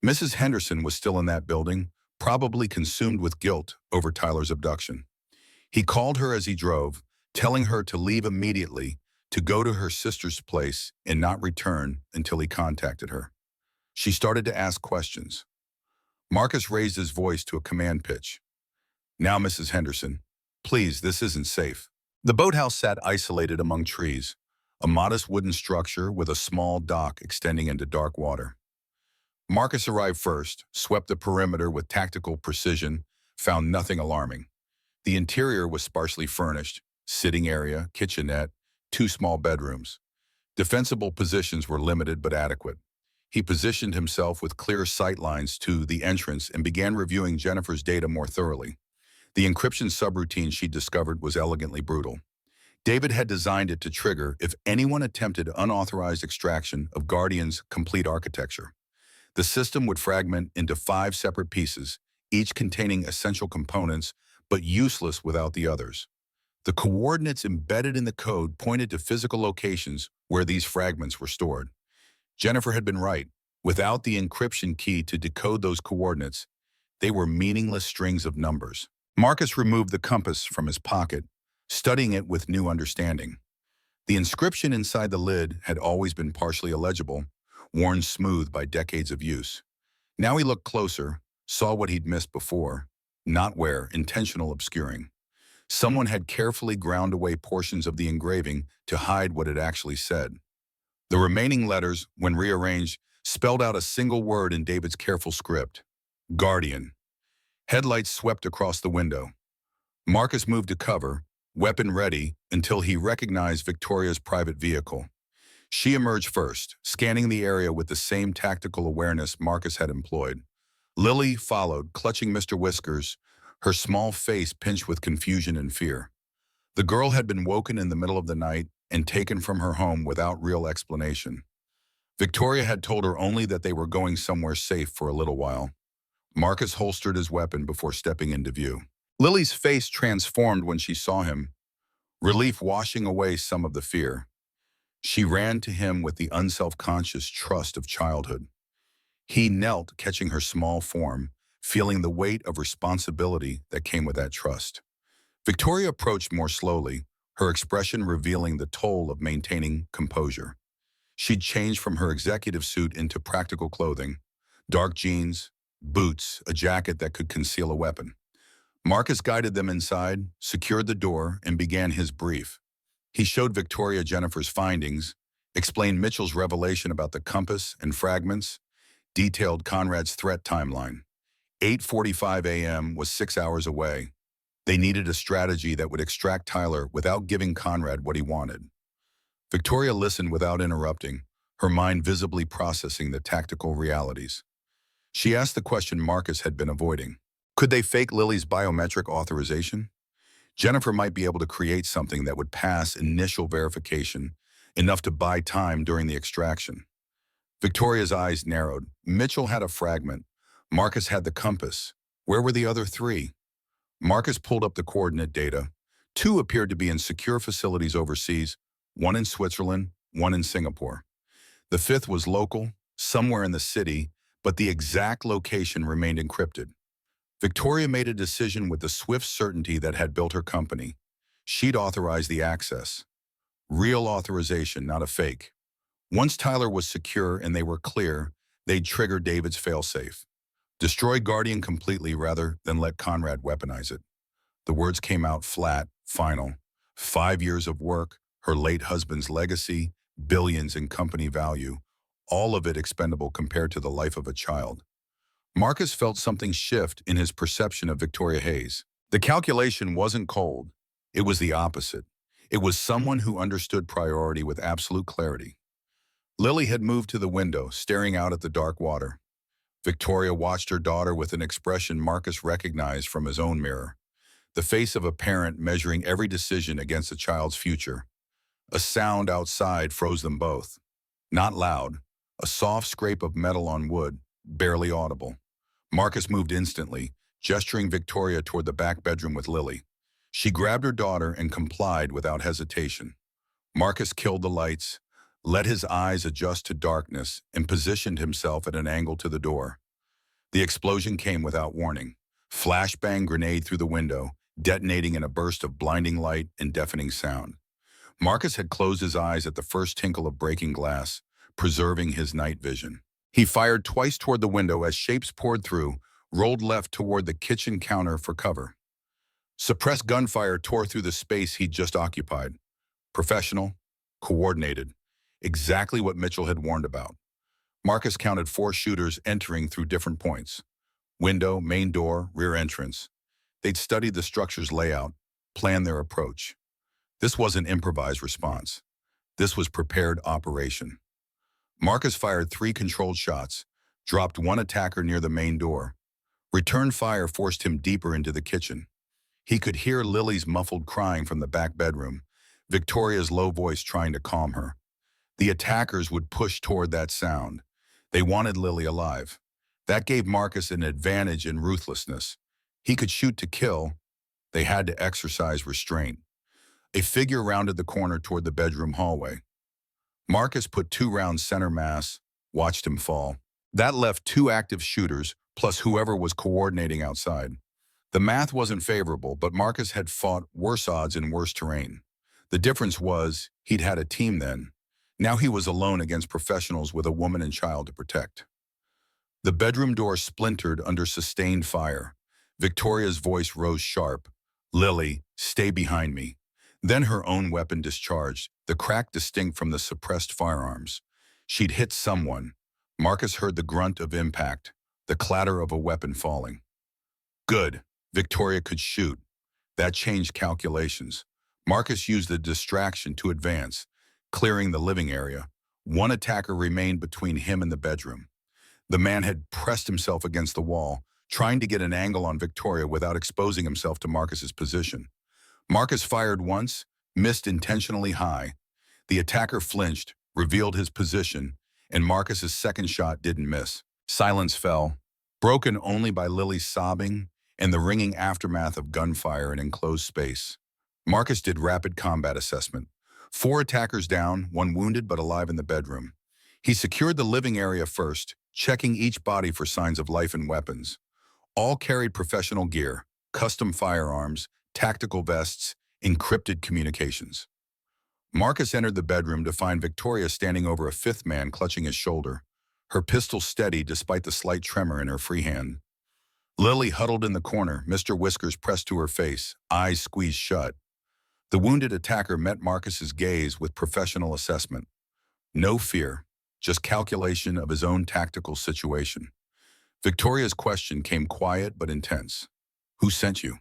Speaker 1: Mrs. Henderson was still in that building, probably consumed with guilt over Tyler's abduction. He called her as he drove, telling her to leave immediately, to go to her sister's place and not return until he contacted her. She started to ask questions. Marcus raised his voice to a command pitch. Now, Mrs. Henderson, please, this isn't safe. The boathouse sat isolated among trees, a modest wooden structure with a small dock extending into dark water. Marcus arrived first, swept the perimeter with tactical precision, found nothing alarming. The interior was sparsely furnished, sitting area, kitchenette, two small bedrooms. Defensible positions were limited but adequate. He positioned himself with clear sight lines to the entrance and began reviewing Jennifer's data more thoroughly. The encryption subroutine she discovered was elegantly brutal. David had designed it to trigger if anyone attempted unauthorized extraction of Guardian's complete architecture. The system would fragment into 5 separate pieces, each containing essential components, but useless without the others. The coordinates embedded in the code pointed to physical locations where these fragments were stored. Jennifer had been right. Without the encryption key to decode those coordinates, they were meaningless strings of numbers. Marcus removed the compass from his pocket, studying it with new understanding. The inscription inside the lid had always been partially illegible, worn smooth by decades of use. Now he looked closer, saw what he'd missed before, not where, intentional obscuring. Someone had carefully ground away portions of the engraving to hide what it actually said. The remaining letters, when rearranged, spelled out a single word in David's careful script: Guardian. Headlights swept across the window. Marcus moved to cover, weapon ready, until he recognized Victoria's private vehicle. She emerged first, scanning the area with the same tactical awareness Marcus had employed. Lily followed, clutching Mr. Whiskers, her small face pinched with confusion and fear. The girl had been woken in the middle of the night and taken from her home without real explanation. Victoria had told her only that they were going somewhere safe for a little while. Marcus holstered his weapon before stepping into view. Lily's face transformed when she saw him, relief washing away some of the fear. She ran to him with the unself-conscious trust of childhood. He knelt, catching her small form, feeling the weight of responsibility that came with that trust. Victoria approached more slowly, her expression revealing the toll of maintaining composure. She'd changed from her executive suit into practical clothing: dark jeans, boots, a jacket that could conceal a weapon. Marcus guided them inside, secured the door, and began his brief. He showed Victoria Jennifer's findings, explained Mitchell's revelation about the compass and fragments, detailed Conrad's threat timeline. 8:45 a.m. was 6 hours away. They needed a strategy that would extract Tyler without giving Conrad what he wanted. Victoria listened without interrupting, her mind visibly processing the tactical realities. She asked the question Marcus had been avoiding. Could they fake Lily's biometric authorization? Jennifer might be able to create something that would pass initial verification, enough to buy time during the extraction. Victoria's eyes narrowed. Mitchell had a fragment. Marcus had the compass. Where were the other 3? Marcus pulled up the coordinate data. 2 appeared to be in secure facilities overseas, 1 in Switzerland, 1 in Singapore. The 5th was local, somewhere in the city, but the exact location remained encrypted. Victoria made a decision with the swift certainty that had built her company. She'd authorized the access. Real authorization, not a fake. Once Tyler was secure and they were clear, they'd trigger David's failsafe. Destroy Guardian completely rather than let Conrad weaponize it. The words came out flat, final. 5 years of work, her late husband's legacy, billions in company value, all of it expendable compared to the life of a child. Marcus felt something shift in his perception of Victoria Hayes. The calculation wasn't cold. It was the opposite. It was someone who understood priority with absolute clarity. Lily had moved to the window, staring out at the dark water. Victoria watched her daughter with an expression Marcus recognized from his own mirror. The face of a parent measuring every decision against a child's future. A sound outside froze them both. Not loud, a soft scrape of metal on wood, barely audible. Marcus moved instantly, gesturing Victoria toward the back bedroom with Lily. She grabbed her daughter and complied without hesitation. Marcus killed the lights, let his eyes adjust to darkness, and positioned himself at an angle to the door. The explosion came without warning. Flashbang grenade through the window, detonating in a burst of blinding light and deafening sound. Marcus had closed his eyes at the first tinkle of breaking glass, preserving his night vision. He fired twice toward the window as shapes poured through, rolled left toward the kitchen counter for cover. Suppressed gunfire tore through the space he'd just occupied. Professional, coordinated, exactly what Mitchell had warned about. Marcus counted 4 shooters entering through different points: window, main door, rear entrance. They'd studied the structure's layout, planned their approach. This wasn't improvised response. This was prepared operation. Marcus fired 3 controlled shots, dropped one attacker near the main door. Return fire forced him deeper into the kitchen. He could hear Lily's muffled crying from the back bedroom, Victoria's low voice trying to calm her. The attackers would push toward that sound. They wanted Lily alive. That gave Marcus an advantage in ruthlessness. He could shoot to kill. They had to exercise restraint. A figure rounded the corner toward the bedroom hallway. Marcus put 2 rounds center mass, watched him fall. That left 2 active shooters, plus whoever was coordinating outside. The math wasn't favorable, but Marcus had fought worse odds in worse terrain. The difference was, he'd had a team then. Now he was alone against professionals with a woman and child to protect. The bedroom door splintered under sustained fire. Victoria's voice rose sharp. "Lily, stay behind me." Then her own weapon discharged, the crack distinct from the suppressed firearms. She'd hit someone. Marcus heard the grunt of impact, the clatter of a weapon falling. Good. Victoria could shoot. That changed calculations. Marcus used the distraction to advance, clearing the living area. One attacker remained between him and the bedroom. The man had pressed himself against the wall, trying to get an angle on Victoria without exposing himself to Marcus's position. Marcus fired once, missed intentionally high. The attacker flinched, revealed his position, and Marcus's second shot didn't miss. Silence fell, broken only by Lily's sobbing and the ringing aftermath of gunfire in enclosed space. Marcus did rapid combat assessment. 4 attackers down, 1 wounded but alive in the bedroom. He secured the living area first, checking each body for signs of life and weapons. All carried professional gear, custom firearms, tactical vests, encrypted communications. Marcus entered the bedroom to find Victoria standing over a 5th man clutching his shoulder, her pistol steady despite the slight tremor in her free hand. Lily huddled in the corner, Mr. Whiskers pressed to her face, eyes squeezed shut. The wounded attacker met Marcus's gaze with professional assessment. No fear, just calculation of his own tactical situation. Victoria's question came quiet but intense. "Who sent you?"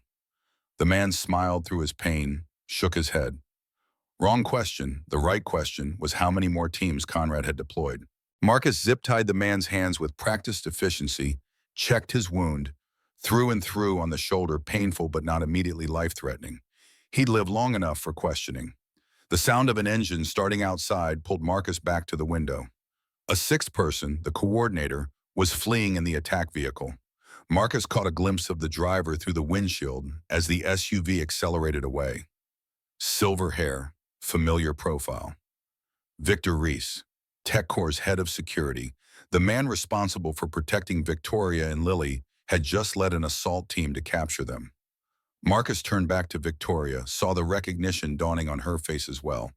Speaker 1: The man smiled through his pain, shook his head. Wrong question. The right question was how many more teams Conrad had deployed. Marcus zip-tied the man's hands with practiced efficiency, checked his wound, through and through on the shoulder, painful but not immediately life-threatening. He'd lived long enough for questioning. The sound of an engine starting outside pulled Marcus back to the window. A 6th person, the coordinator, was fleeing in the attack vehicle. Marcus caught a glimpse of the driver through the windshield as the SUV accelerated away. Silver hair, familiar profile. Victor Reese, TechCore's head of security, the man responsible for protecting Victoria and Lily, had just led an assault team to capture them. Marcus turned back to Victoria, saw the recognition dawning on her face as well.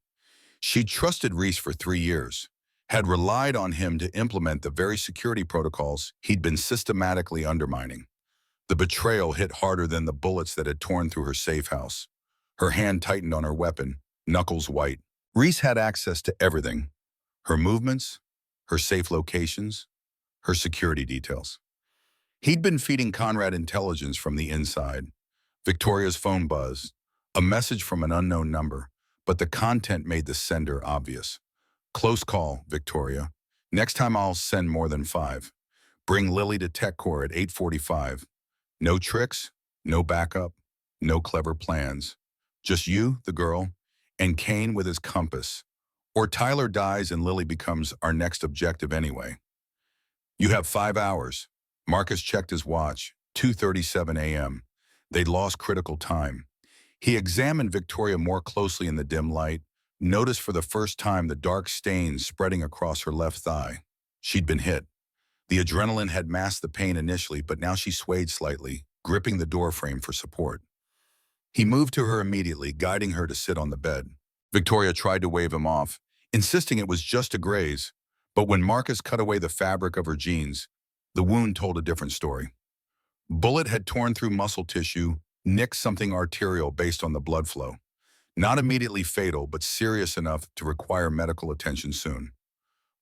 Speaker 1: She'd trusted Reese for 3 years, had relied on him to implement the very security protocols he'd been systematically undermining. The betrayal hit harder than the bullets that had torn through her safe house. Her hand tightened on her weapon, knuckles white. Reese had access to everything. Her movements, her safe locations, her security details. He'd been feeding Conrad intelligence from the inside. Victoria's phone buzzed, a message from an unknown number, but the content made the sender obvious. "Close call, Victoria. Next time I'll send more than 5. Bring Lily to TechCore at 8:45. No tricks, no backup, no clever plans. Just you, the girl, and Kane with his compass. Or Tyler dies and Lily becomes our next objective anyway. You have 5 hours." Marcus checked his watch, 2:37 a.m. They'd lost critical time. He examined Victoria more closely in the dim light, noticed for the first time the dark stains spreading across her left thigh. She'd been hit. The adrenaline had masked the pain initially, but now she swayed slightly, gripping the doorframe for support. He moved to her immediately, guiding her to sit on the bed. Victoria tried to wave him off, insisting it was just a graze, but when Marcus cut away the fabric of her jeans, the wound told a different story. Bullet had torn through muscle tissue, nicked something arterial based on the blood flow. Not immediately fatal, but serious enough to require medical attention soon.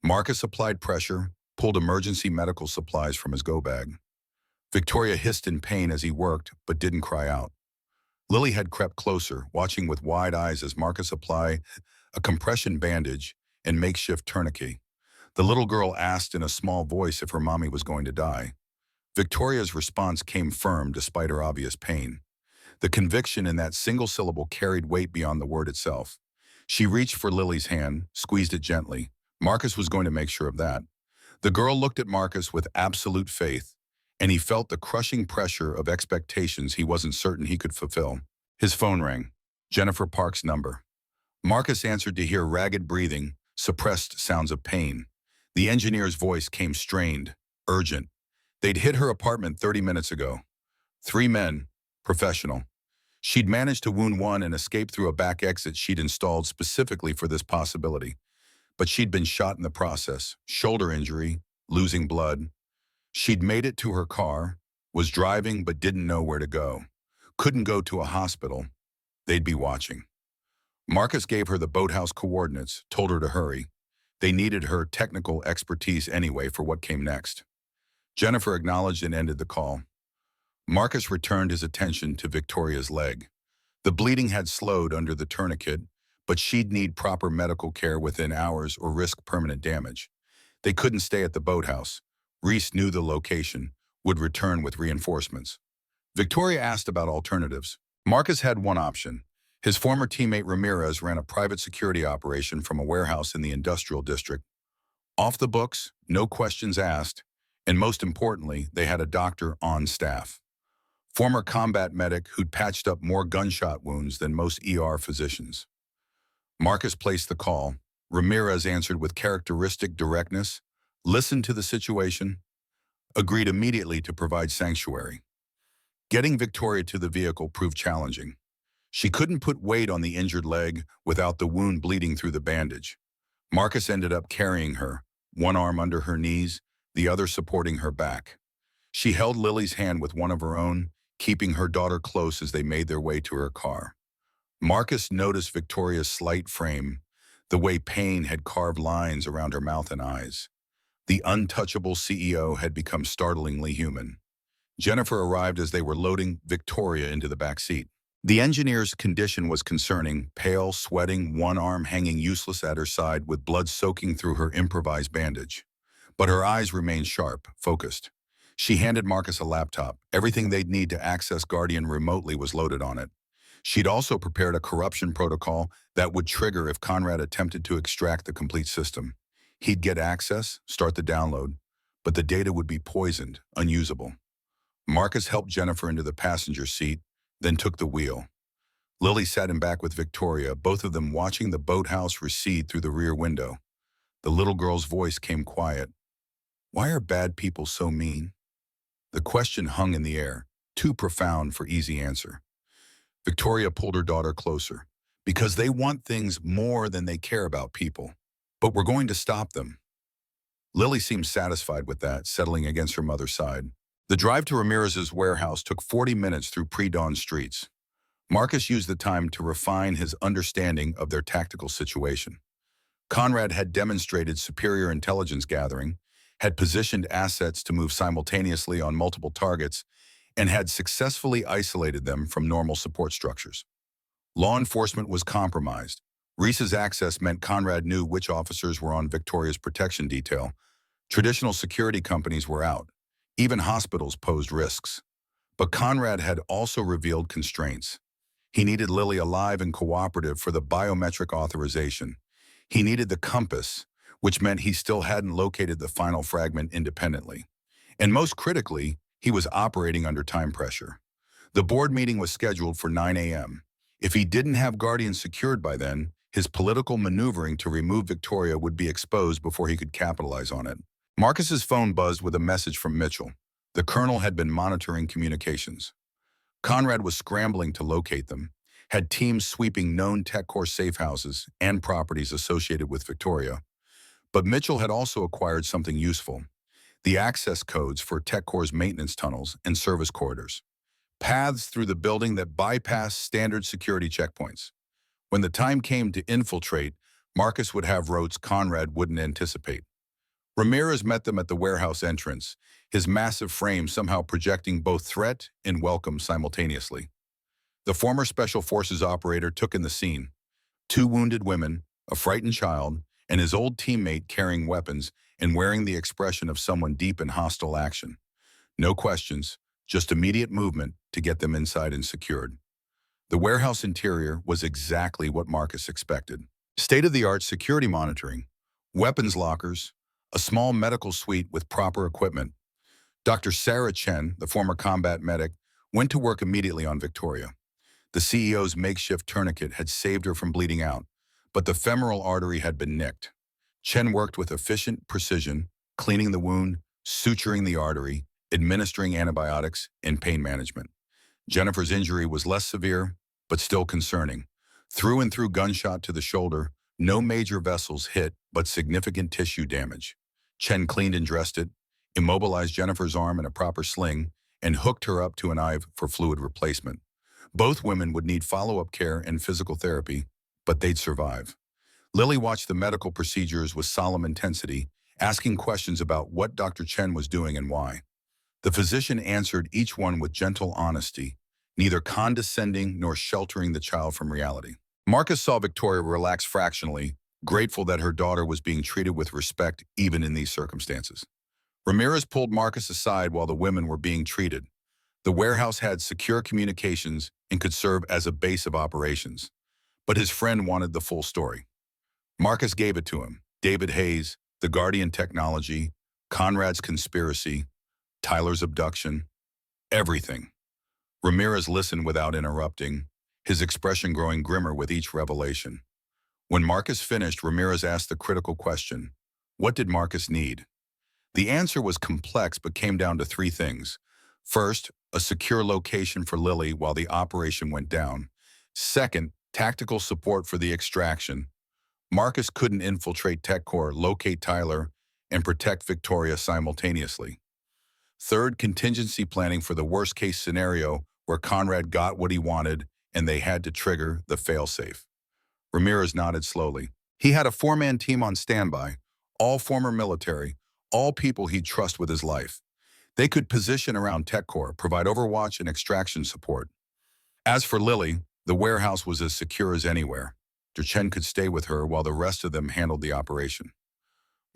Speaker 1: Marcus applied pressure, pulled emergency medical supplies from his go bag. Victoria hissed in pain as he worked, but didn't cry out. Lily had crept closer, watching with wide eyes as Marcus applied a compression bandage and makeshift tourniquet. The little girl asked in a small voice if her mommy was going to die. Victoria's response came firm despite her obvious pain. The conviction in that single syllable carried weight beyond the word itself. She reached for Lily's hand, squeezed it gently. Marcus was going to make sure of that. The girl looked at Marcus with absolute faith, and he felt the crushing pressure of expectations he wasn't certain he could fulfill. His phone rang. Jennifer Park's number. Marcus answered to hear ragged breathing, suppressed sounds of pain. The engineer's voice came strained, urgent. They'd hit her apartment 30 minutes ago. 3 men, professional. She'd managed to wound one and escape through a back exit she'd installed specifically for this possibility. But she'd been shot in the process, shoulder injury, losing blood. She'd made it to her car, was driving but didn't know where to go. Couldn't go to a hospital. They'd be watching. Marcus gave her the boathouse coordinates, told her to hurry. They needed her technical expertise anyway for what came next. Jennifer acknowledged and ended the call. Marcus returned his attention to Victoria's leg. The bleeding had slowed under the tourniquet, but she'd need proper medical care within hours or risk permanent damage. They couldn't stay at the boathouse. Reese knew the location, would return with reinforcements. Victoria asked about alternatives. Marcus had one option. His former teammate Ramirez ran a private security operation from a warehouse in the industrial district. Off the books, no questions asked, and most importantly, they had a doctor on staff. Former combat medic who'd patched up more gunshot wounds than most ER physicians. Marcus placed the call. Ramirez answered with characteristic directness, listened to the situation, agreed immediately to provide sanctuary. Getting Victoria to the vehicle proved challenging. She couldn't put weight on the injured leg without the wound bleeding through the bandage. Marcus ended up carrying her, one arm under her knees, the other supporting her back. She held Lily's hand with one of her own, keeping her daughter close as they made their way to her car. Marcus noticed Victoria's slight frame, the way pain had carved lines around her mouth and eyes. The untouchable CEO had become startlingly human. Jennifer arrived as they were loading Victoria into the back seat. The engineer's condition was concerning, pale, sweating, one arm hanging useless at her side with blood soaking through her improvised bandage. But her eyes remained sharp, focused. She handed Marcus a laptop. Everything they'd need to access Guardian remotely was loaded on it. She'd also prepared a corruption protocol that would trigger if Conrad attempted to extract the complete system. He'd get access, start the download, but the data would be poisoned, unusable. Marcus helped Jennifer into the passenger seat, then took the wheel. Lily sat him back with Victoria, both of them watching the boathouse recede through the rear window. The little girl's voice came quiet. Why are bad people so mean? The question hung in the air, too profound for easy answer. Victoria pulled her daughter closer. Because they want things more than they care about people. But we're going to stop them. Lily seemed satisfied with that, settling against her mother's side. The drive to Ramirez's warehouse took 40 minutes through pre-dawn streets. Marcus used the time to refine his understanding of their tactical situation. Conrad had demonstrated superior intelligence gathering, had positioned assets to move simultaneously on multiple targets, and had successfully isolated them from normal support structures. Law enforcement was compromised. Reese's access meant Conrad knew which officers were on Victoria's protection detail. Traditional security companies were out. Even hospitals posed risks. But Conrad had also revealed constraints. He needed Lily alive and cooperative for the biometric authorization. He needed the compass, which meant he still hadn't located the final fragment independently. And most critically, he was operating under time pressure. The board meeting was scheduled for 9 a.m. If he didn't have Guardian secured by then, his political maneuvering to remove Victoria would be exposed before he could capitalize on it. Marcus's phone buzzed with a message from Mitchell. The colonel had been monitoring communications. Conrad was scrambling to locate them, had teams sweeping known TechCore safe houses and properties associated with Victoria. But Mitchell had also acquired something useful: the access codes for TechCore's maintenance tunnels and service corridors. Paths through the building that bypassed standard security checkpoints. When the time came to infiltrate, Marcus would have routes Conrad wouldn't anticipate. Ramirez met them at the warehouse entrance, his massive frame somehow projecting both threat and welcome simultaneously. The former Special Forces operator took in the scene. Two wounded women, a frightened child, and his old teammate carrying weapons and wearing the expression of someone deep in hostile action. No questions, just immediate movement to get them inside and secured. The warehouse interior was exactly what Marcus expected. State-of-the-art security monitoring, weapons lockers, a small medical suite with proper equipment. Dr. Sarah Chen, the former combat medic, went to work immediately on Victoria. The CEO's makeshift tourniquet had saved her from bleeding out, but the femoral artery had been nicked. Chen worked with efficient precision, cleaning the wound, suturing the artery, administering antibiotics, and pain management. Jennifer's injury was less severe, but still concerning. Through and through gunshot to the shoulder, no major vessels hit, but significant tissue damage. Chen cleaned and dressed it, immobilized Jennifer's arm in a proper sling, and hooked her up to an IV for fluid replacement. Both women would need follow-up care and physical therapy, but they'd survive. Lily watched the medical procedures with solemn intensity, asking questions about what Dr. Chen was doing and why. The physician answered each one with gentle honesty, neither condescending nor sheltering the child from reality. Marcus saw Victoria relax fractionally, grateful that her daughter was being treated with respect even in these circumstances. Ramirez pulled Marcus aside while the women were being treated. The warehouse had secure communications and could serve as a base of operations. But his friend wanted the full story. Marcus gave it to him. David Hayes, the Guardian technology, Conrad's conspiracy, Tyler's abduction, everything. Ramirez listened without interrupting, his expression growing grimmer with each revelation. When Marcus finished, Ramirez asked the critical question, what did Marcus need? The answer was complex but came down to three things. First, a secure location for Lily while the operation went down. Second, tactical support for the extraction. Marcus couldn't infiltrate TechCore, locate Tyler, and protect Victoria simultaneously. Third, contingency planning for the worst-case scenario where Conrad got what he wanted and they had to trigger the failsafe. Ramirez nodded slowly. He had a four-man team on standby, all former military, all people he'd trust with his life. They could position around TechCore, provide overwatch and extraction support. As for Lily, the warehouse was as secure as anywhere. Chen could stay with her while the rest of them handled the operation.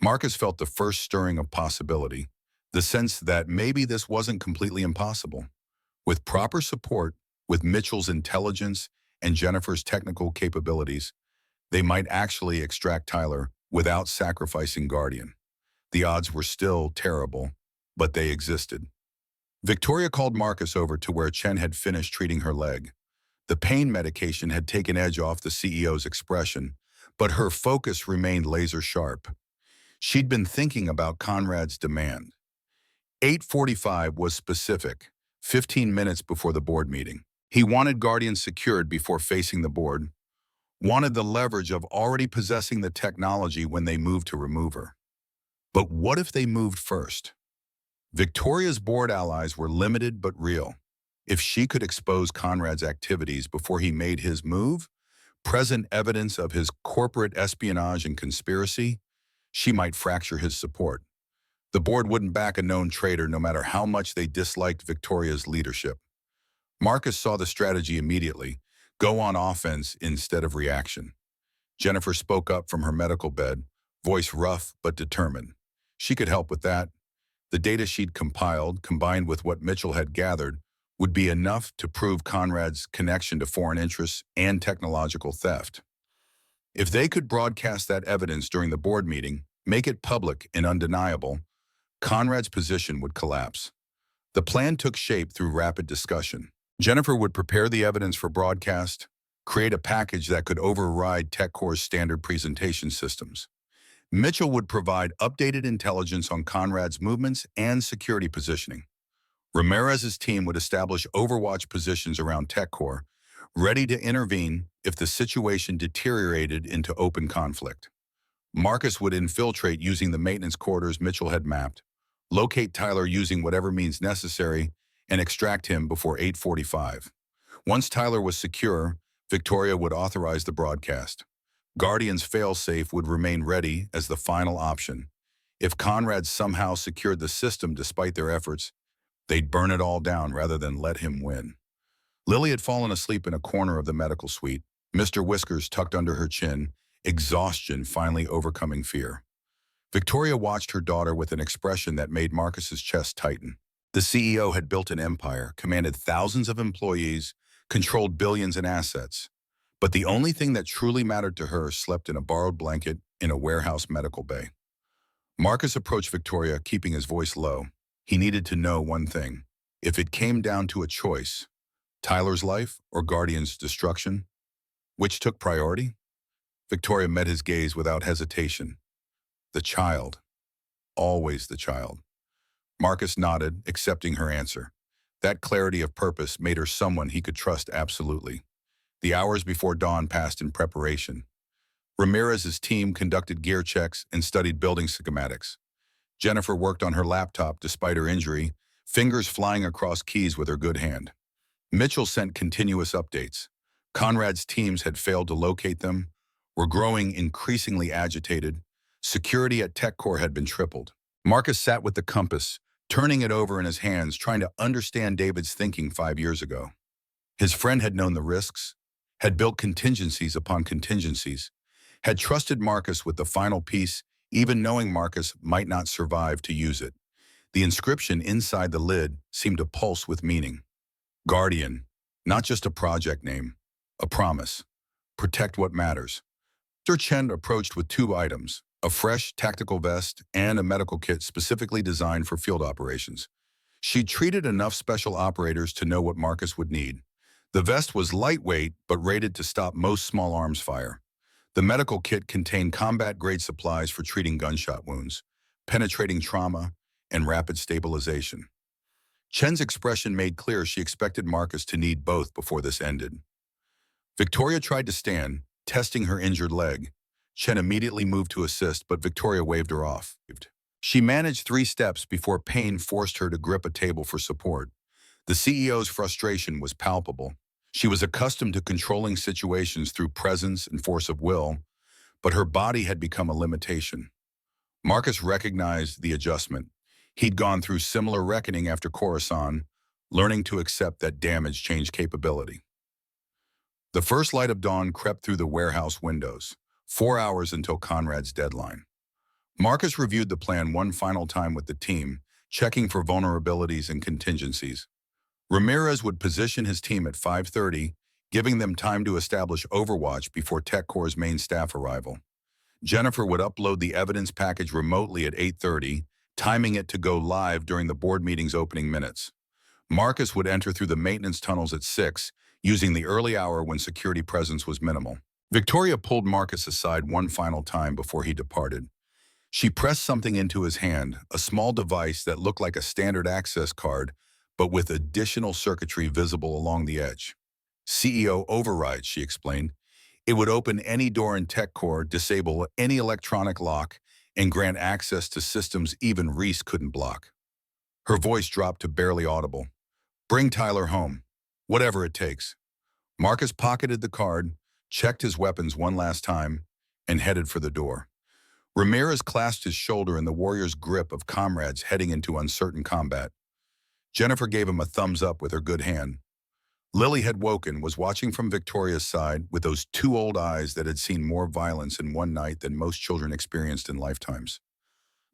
Speaker 1: Marcus felt the first stirring of possibility, the sense that maybe this wasn't completely impossible. With proper support, with Mitchell's intelligence and Jennifer's technical capabilities, they might actually extract Tyler without sacrificing Guardian. The odds were still terrible, but they existed. Victoria called Marcus over to where Chen had finished treating her leg. The pain medication had taken edge off the CEO's expression, but her focus remained laser-sharp. She'd been thinking about Conrad's demand. 8:45 was specific, 15 minutes before the board meeting. He wanted Guardian secured before facing the board, wanted the leverage of already possessing the technology when they moved to remove her. But what if they moved first? Victoria's board allies were limited but real. If she could expose Conrad's activities before he made his move, present evidence of his corporate espionage and conspiracy, she might fracture his support. The board wouldn't back a known traitor no matter how much they disliked Victoria's leadership. Marcus saw the strategy immediately, go on offense instead of reaction. Jennifer spoke up from her medical bed, voice rough but determined. She could help with that. The data she'd compiled, combined with what Mitchell had gathered, would be enough to prove Conrad's connection to foreign interests and technological theft. If they could broadcast that evidence during the board meeting, make it public and undeniable, Conrad's position would collapse. The plan took shape through rapid discussion. Jennifer would prepare the evidence for broadcast, create a package that could override TechCore's standard presentation systems. Mitchell would provide updated intelligence on Conrad's movements and security positioning. Ramirez's team would establish overwatch positions around TechCore, ready to intervene if the situation deteriorated into open conflict. Marcus would infiltrate using the maintenance quarters Mitchell had mapped, locate Tyler using whatever means necessary, and extract him before 8:45. Once Tyler was secure, Victoria would authorize the broadcast. Guardian's failsafe would remain ready as the final option. If Conrad somehow secured the system despite their efforts, they'd burn it all down rather than let him win. Lily had fallen asleep in a corner of the medical suite, Mr. Whiskers tucked under her chin, exhaustion finally overcoming fear. Victoria watched her daughter with an expression that made Marcus's chest tighten. The CEO had built an empire, commanded thousands of employees, controlled billions in assets. But the only thing that truly mattered to her slept in a borrowed blanket in a warehouse medical bay. Marcus approached Victoria, keeping his voice low. He needed to know one thing. If it came down to a choice, Tyler's life or Guardian's destruction, which took priority? Victoria met his gaze without hesitation. The child. Always the child. Marcus nodded, accepting her answer. That clarity of purpose made her someone he could trust absolutely. The hours before dawn passed in preparation. Ramirez's team conducted gear checks and studied building schematics. Jennifer worked on her laptop despite her injury, fingers flying across keys with her good hand. Mitchell sent continuous updates. Conrad's teams had failed to locate them, were growing increasingly agitated. Security at TechCore had been tripled. Marcus sat with the compass, turning it over in his hands, trying to understand David's thinking 5 years ago. His friend had known the risks, had built contingencies upon contingencies, had trusted Marcus with the final piece, even knowing Marcus might not survive to use it. The inscription inside the lid seemed to pulse with meaning. Guardian, not just a project name, a promise. Protect what matters. Sir Chen approached with 2 items, a fresh tactical vest and a medical kit specifically designed for field operations. She treated enough special operators to know what Marcus would need. The vest was lightweight but rated to stop most small arms fire. The medical kit contained combat-grade supplies for treating gunshot wounds, penetrating trauma, and rapid stabilization. Chen's expression made clear she expected Marcus to need both before this ended. Victoria tried to stand, testing her injured leg. Chen immediately moved to assist, but Victoria waved her off. She managed 3 steps before pain forced her to grip a table for support. The CEO's frustration was palpable. She was accustomed to controlling situations through presence and force of will, but her body had become a limitation. Marcus recognized the adjustment. He'd gone through similar reckoning after Coruscant, learning to accept that damage changed capability. The first light of dawn crept through the warehouse windows, 4 hours until Conrad's deadline. Marcus reviewed the plan one final time with the team, checking for vulnerabilities and contingencies. Ramirez would position his team at 5:30, giving them time to establish Overwatch before TechCore's main staff arrival. Jennifer would upload the evidence package remotely at 8:30, timing it to go live during the board meeting's opening minutes. Marcus would enter through the maintenance tunnels at 6, using the early hour when security presence was minimal. Victoria pulled Marcus aside one final time before he departed. She pressed something into his hand, a small device that looked like a standard access card, but with additional circuitry visible along the edge. CEO override, she explained. It would open any door in TechCore, disable any electronic lock, and grant access to systems even Reese couldn't block. Her voice dropped to barely audible. Bring Tyler home, whatever it takes. Marcus pocketed the card, checked his weapons one last time, and headed for the door. Ramirez clasped his shoulder in the warrior's grip of comrades heading into uncertain combat. Jennifer gave him a thumbs up with her good hand. Lily had woken, was watching from Victoria's side with those 2 old eyes that had seen more violence in one night than most children experienced in lifetimes.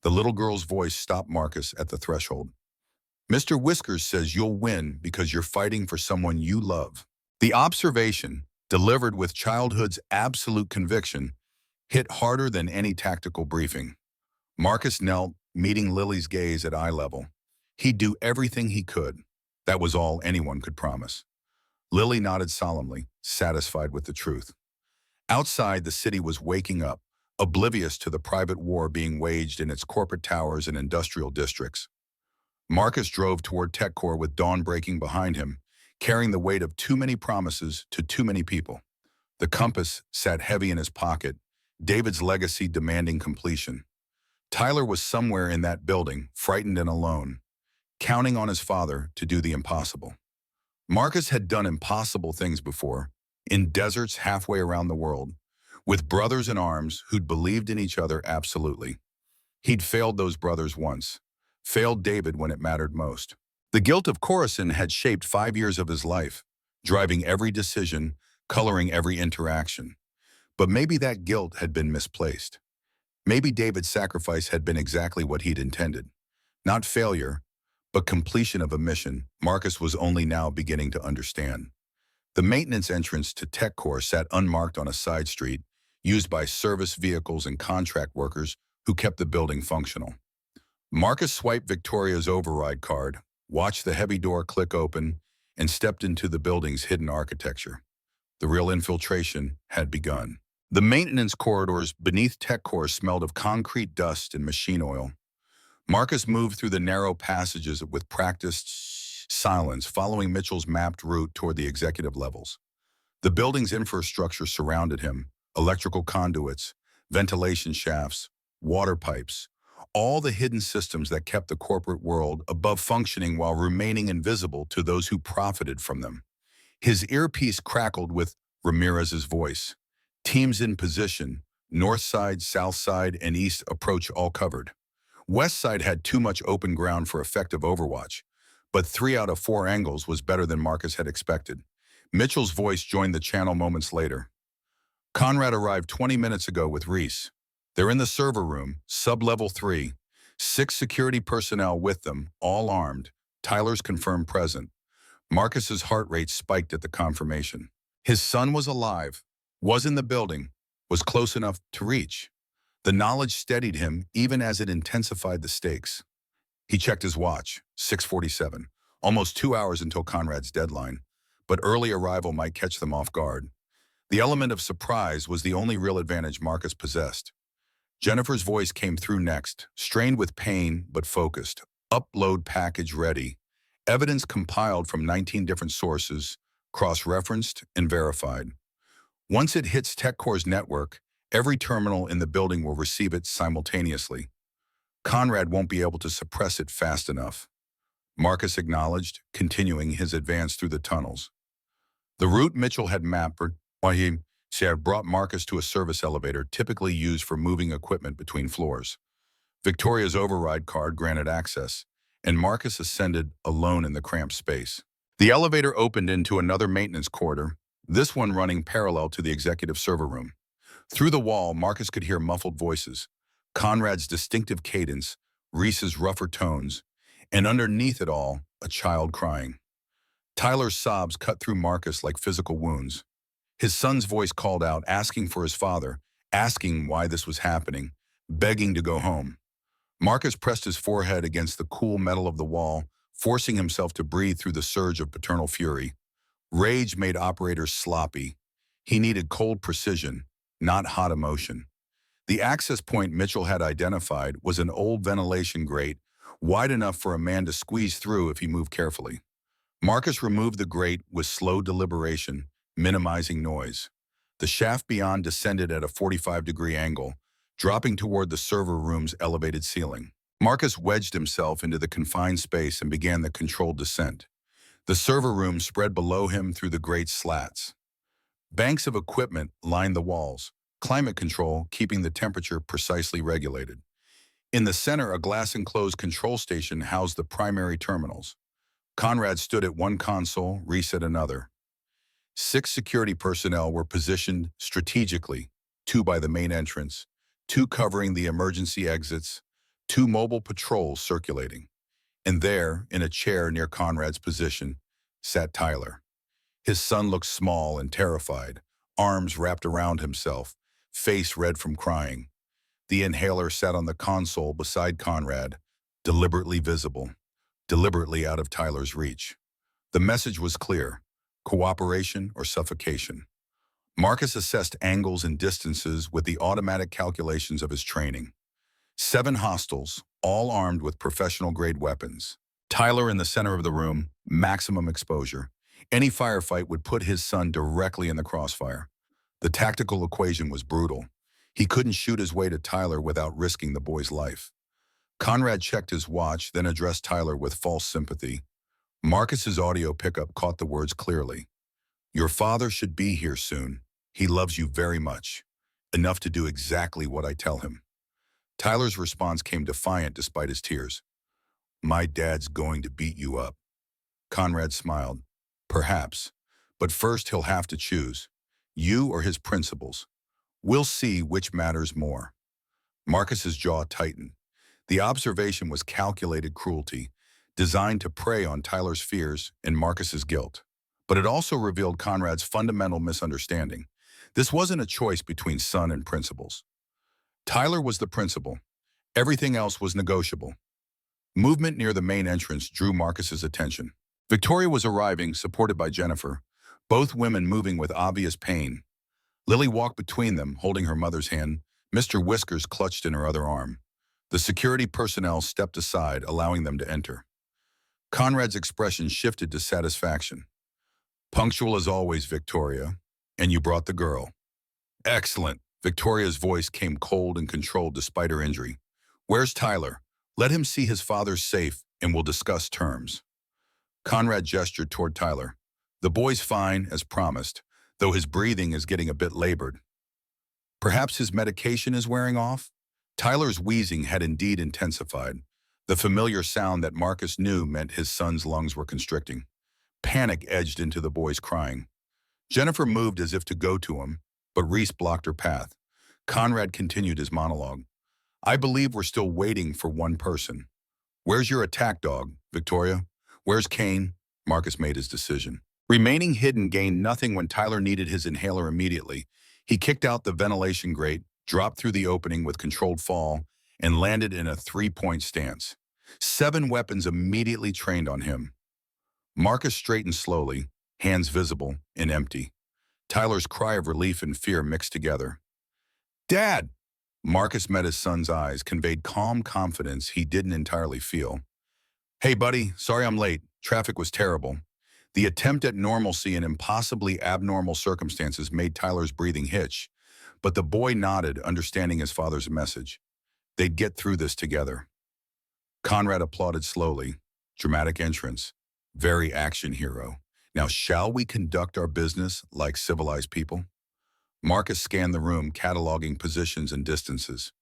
Speaker 1: The little girl's voice stopped Marcus at the threshold. Mr. Whiskers says you'll win because you're fighting for someone you love. The observation, delivered with childhood's absolute conviction, hit harder than any tactical briefing. Marcus knelt, meeting Lily's gaze at eye level. He'd do everything he could. That was all anyone could promise. Lily nodded solemnly, satisfied with the truth. Outside, the city was waking up, oblivious to the private war being waged in its corporate towers and industrial districts. Marcus drove toward TechCore with dawn breaking behind him, carrying the weight of too many promises to too many people. The compass sat heavy in his pocket, David's legacy demanding completion. Tyler was somewhere in that building, frightened and alone, counting on his father to do the impossible. Marcus had done impossible things before, in deserts halfway around the world, with brothers in arms who'd believed in each other absolutely. He'd failed those brothers once, failed David when it mattered most. The guilt of Coruscant had shaped 5 years of his life, driving every decision, coloring every interaction. But maybe that guilt had been misplaced. Maybe David's sacrifice had been exactly what he'd intended. Not failure, but completion of a mission Marcus was only now beginning to understand. The maintenance entrance to Tech Core sat unmarked on a side street, used by service vehicles and contract workers who kept the building functional. Marcus swiped Victoria's override card, watched the heavy door click open, and stepped into the building's hidden architecture. The real infiltration had begun. The maintenance corridors beneath Tech Core smelled of concrete dust and machine oil. Marcus moved through the narrow passages with practiced silence, following Mitchell's mapped route toward the executive levels. The building's infrastructure surrounded him: electrical conduits, ventilation shafts, water pipes, all the hidden systems that kept the corporate world above functioning while remaining invisible to those who profited from them. His earpiece crackled with Ramirez's voice. Teams in position, north side, south side, and east approach all covered. West side had too much open ground for effective overwatch, but 3 out of 4 angles was better than Marcus had expected. Mitchell's voice joined the channel moments later. Conrad arrived 20 minutes ago with Reese. They're in the server room, sub-level 3. 6 security personnel with them, all armed. Tyler's confirmed present. Marcus's heart rate spiked at the confirmation. His son was alive, was in the building, was close enough to reach. The knowledge steadied him even as it intensified the stakes. He checked his watch, 6:47, almost 2 hours until Conrad's deadline, but early arrival might catch them off guard. The element of surprise was the only real advantage Marcus possessed. Jennifer's voice came through next, strained with pain but focused. Upload package ready. Evidence compiled from 19 different sources, cross-referenced and verified. Once it hits TechCore's network, every terminal in the building will receive it simultaneously. Conrad won't be able to suppress it fast enough. Marcus acknowledged, continuing his advance through the tunnels. The route Mitchell had mapped had brought Marcus to a service elevator typically used for moving equipment between floors. Victoria's override card granted access, and Marcus ascended alone in the cramped space. The elevator opened into another maintenance corridor, this one running parallel to the executive server room. Through the wall, Marcus could hear muffled voices, Conrad's distinctive cadence, Reese's rougher tones, and underneath it all, a child crying. Tyler's sobs cut through Marcus like physical wounds. His son's voice called out, asking for his father, asking why this was happening, begging to go home. Marcus pressed his forehead against the cool metal of the wall, forcing himself to breathe through the surge of paternal fury. Rage made operators sloppy. He needed cold precision, not hot emotion. The access point Mitchell had identified was an old ventilation grate, wide enough for a man to squeeze through if he moved carefully. Marcus removed the grate with slow deliberation, minimizing noise. The shaft beyond descended at a 45-degree angle, dropping toward the server room's elevated ceiling. Marcus wedged himself into the confined space and began the controlled descent. The server room spread below him through the grate's slats. Banks of equipment lined the walls, climate control keeping the temperature precisely regulated. In the center, a glass-enclosed control station housed the primary terminals. Conrad stood at one console, Reese at another. 6 security personnel were positioned strategically, 2 by the main entrance, 2 covering the emergency exits, 2 mobile patrols circulating. And there, in a chair near Conrad's position, sat Tyler. His son looked small and terrified, arms wrapped around himself, face red from crying. The inhaler sat on the console beside Conrad, deliberately visible, deliberately out of Tyler's reach. The message was clear: cooperation or suffocation. Marcus assessed angles and distances with the automatic calculations of his training. 7 hostiles, all armed with professional-grade weapons. Tyler in the center of the room, maximum exposure. Any firefight would put his son directly in the crossfire. The tactical equation was brutal. He couldn't shoot his way to Tyler without risking the boy's life. Conrad checked his watch, then addressed Tyler with false sympathy. Marcus's audio pickup caught the words clearly. "Your father should be here soon. He loves you very much. Enough to do exactly what I tell him." Tyler's response came defiant despite his tears. "My dad's going to beat you up." Conrad smiled. "Perhaps, But first he'll have to choose. You or his principles. We'll see which matters more. Marcus's jaw tightened. The observation was calculated cruelty, designed to prey on Tyler's fears and Marcus's guilt. But it also revealed Conrad's fundamental misunderstanding. This wasn't a choice between son and principles. Tyler was the principal. Everything else was negotiable. Movement near the main entrance drew Marcus's attention. Victoria was arriving, supported by Jennifer, both women moving with obvious pain. Lily walked between them, holding her mother's hand, Mr. Whiskers clutched in her other arm. The security personnel stepped aside, allowing them to enter. Conrad's expression shifted to satisfaction. Punctual as always, Victoria. And you brought the girl. Excellent. Victoria's voice came cold and controlled despite her injury. Where's Tyler? Let him see his father's safe and we'll discuss terms. Conrad gestured toward Tyler. The boy's fine, as promised, though his breathing is getting a bit labored. Perhaps his medication is wearing off? Tyler's wheezing had indeed intensified. The familiar sound that Marcus knew meant his son's lungs were constricting. Panic edged into the boy's crying. Jennifer moved as if to go to him, but Reese blocked her path. Conrad continued his monologue. I believe we're still waiting for one person. Where's your attack dog, Victoria? Where's Kane? Marcus made his decision. Remaining hidden gained nothing when Tyler needed his inhaler immediately. He kicked out the ventilation grate, dropped through the opening with controlled fall, and landed in a three-point stance. 7 weapons immediately trained on him. Marcus straightened slowly, hands visible and empty. Tyler's cry of relief and fear mixed together. Dad! Marcus met his son's eyes, conveyed calm confidence he didn't entirely feel. Hey, buddy, sorry I'm late. Traffic was terrible. The attempt at normalcy in impossibly abnormal circumstances made Tyler's breathing hitch, but the boy nodded, understanding his father's message. They'd get through this together. Conrad applauded slowly. Dramatic entrance. Very action hero. Now shall we conduct our business like civilized people? Marcus scanned the room, cataloging positions and distances.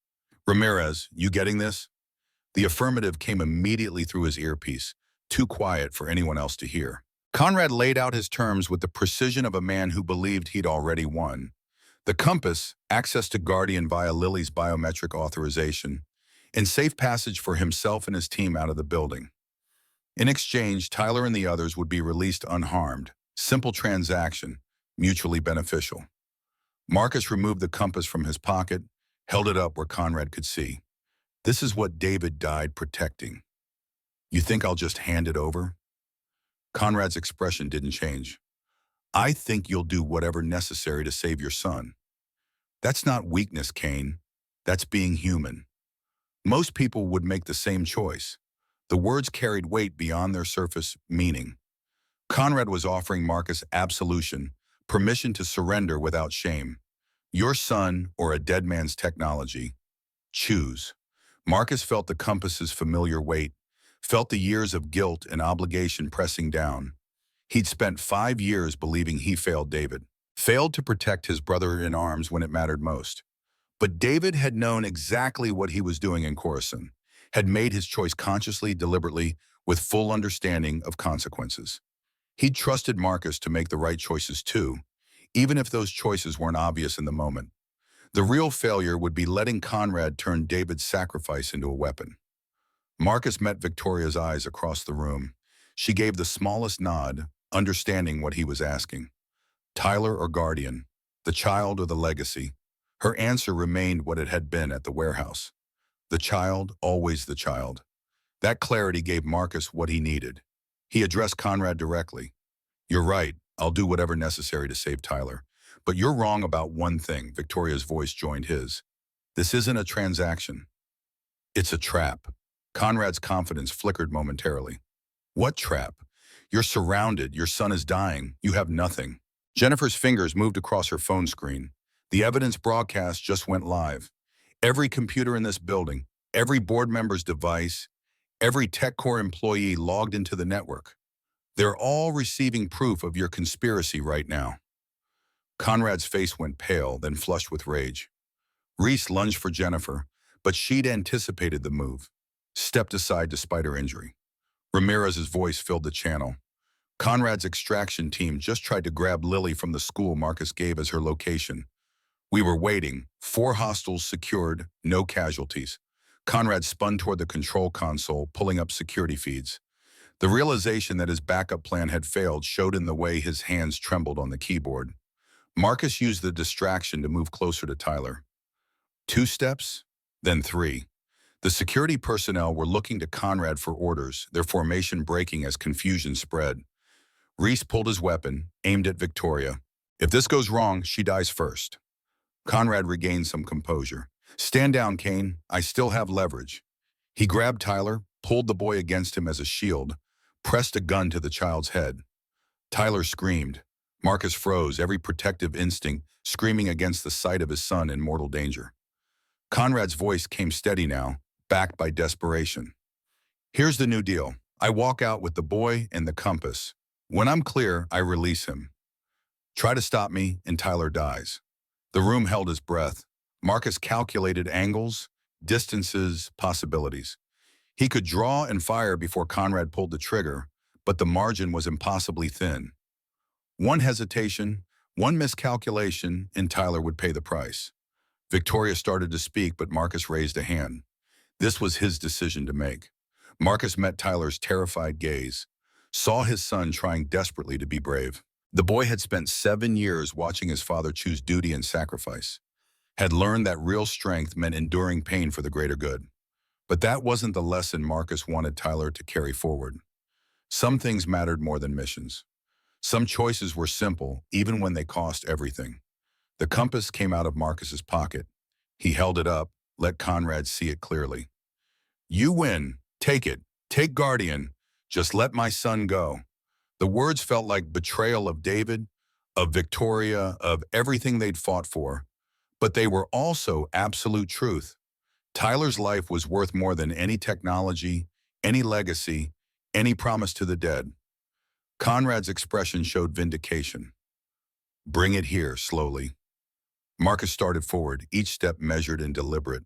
Speaker 1: Ramirez, you getting this? The affirmative came immediately through his earpiece, too quiet for anyone else to hear. Conrad laid out his terms with the precision of a man who believed he'd already won. The compass, access to Guardian via Lily's biometric authorization, and safe passage for himself and his team out of the building. In exchange, Tyler and the others would be released unharmed. Simple transaction, mutually beneficial. Marcus removed the compass from his pocket, held it up where Conrad could see. This is what David died protecting. You think I'll just hand it over? Conrad's expression didn't change. I think you'll do whatever necessary to save your son. That's not weakness, Kane. That's being human. Most people would make the same choice. The words carried weight beyond their surface meaning. Conrad was offering Marcus absolution, permission to surrender without shame. Your son or a dead man's technology. Choose. Marcus felt the compass's familiar weight, felt the years of guilt and obligation pressing down. He'd spent 5 years believing he failed David, failed to protect his brother in arms when it mattered most. But David had known exactly what he was doing in Coruscant, had made his choice consciously, deliberately, with full understanding of consequences. He'd trusted Marcus to make the right choices too, even if those choices weren't obvious in the moment. The real failure would be letting Conrad turn David's sacrifice into a weapon. Marcus met Victoria's eyes across the room. She gave the smallest nod, understanding what he was asking. Tyler or Guardian, the child or the legacy? Her answer remained what it had been at the warehouse. The child, always the child. That clarity gave Marcus what he needed. He addressed Conrad directly. You're right, I'll do whatever necessary to save Tyler. But you're wrong about one thing, Victoria's voice joined his. This isn't a transaction. It's a trap. Conrad's confidence flickered momentarily. What trap? You're surrounded, your son is dying, you have nothing. Jennifer's fingers moved across her phone screen. The evidence broadcast just went live. Every computer in this building, every board member's device, every TechCore employee logged into the network. They're all receiving proof of your conspiracy right now. Conrad's face went pale, then flushed with rage. Reese lunged for Jennifer, but she'd anticipated the move, stepped aside despite her injury. Ramirez's voice filled the channel. Conrad's extraction team just tried to grab Lily from the school Marcus gave as her location. We were waiting. 4 hostiles secured, no casualties. Conrad spun toward the control console, pulling up security feeds. The realization that his backup plan had failed showed in the way his hands trembled on the keyboard. Marcus used the distraction to move closer to Tyler. 2 steps, then 3. The security personnel were looking to Conrad for orders, their formation breaking as confusion spread. Reese pulled his weapon, aimed at Victoria. If this goes wrong, she dies first. Conrad regained some composure. Stand down, Kane. I still have leverage. He grabbed Tyler, pulled the boy against him as a shield, pressed a gun to the child's head. Tyler screamed. Marcus froze, every protective instinct screaming against the sight of his son in mortal danger. Conrad's voice came steady now, backed by desperation. Here's the new deal. I walk out with the boy and the compass. When I'm clear, I release him. Try to stop me, and Tyler dies. The room held his breath. Marcus calculated angles, distances, possibilities. He could draw and fire before Conrad pulled the trigger, but the margin was impossibly thin. One hesitation, one miscalculation, and Tyler would pay the price. Victoria started to speak, but Marcus raised a hand. This was his decision to make. Marcus met Tyler's terrified gaze, saw his son trying desperately to be brave. The boy had spent 7 years watching his father choose duty and sacrifice, had learned that real strength meant enduring pain for the greater good. But that wasn't the lesson Marcus wanted Tyler to carry forward. Some things mattered more than missions. Some choices were simple, even when they cost everything. The compass came out of Marcus's pocket. He held it up, let Conrad see it clearly. You win. Take it. Take Guardian. Just let my son go. The words felt like betrayal of David, of Victoria, of everything they'd fought for. But they were also absolute truth. Tyler's life was worth more than any technology, any legacy, any promise to the dead. Conrad's expression showed vindication. Bring it here, slowly. Marcus started forward, each step measured and deliberate.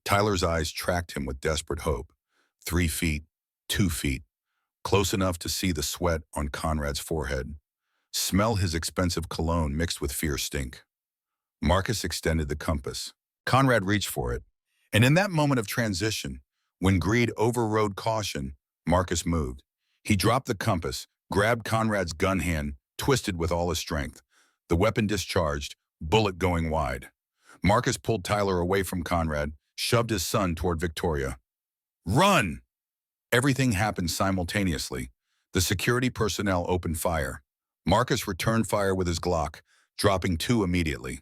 Speaker 1: Tyler's eyes tracked him with desperate hope. 3 feet, 2 feet, close enough to see the sweat on Conrad's forehead. Smell his expensive cologne mixed with fear stink. Marcus extended the compass. Conrad reached for it. And in that moment of transition, when greed overrode caution, Marcus moved. He dropped the compass, grabbed Conrad's gun hand, twisted with all his strength. The weapon discharged, bullet going wide. Marcus pulled Tyler away from Conrad, shoved his son toward Victoria. Run! Everything happened simultaneously. The security personnel opened fire. Marcus returned fire with his Glock, dropping 2 immediately.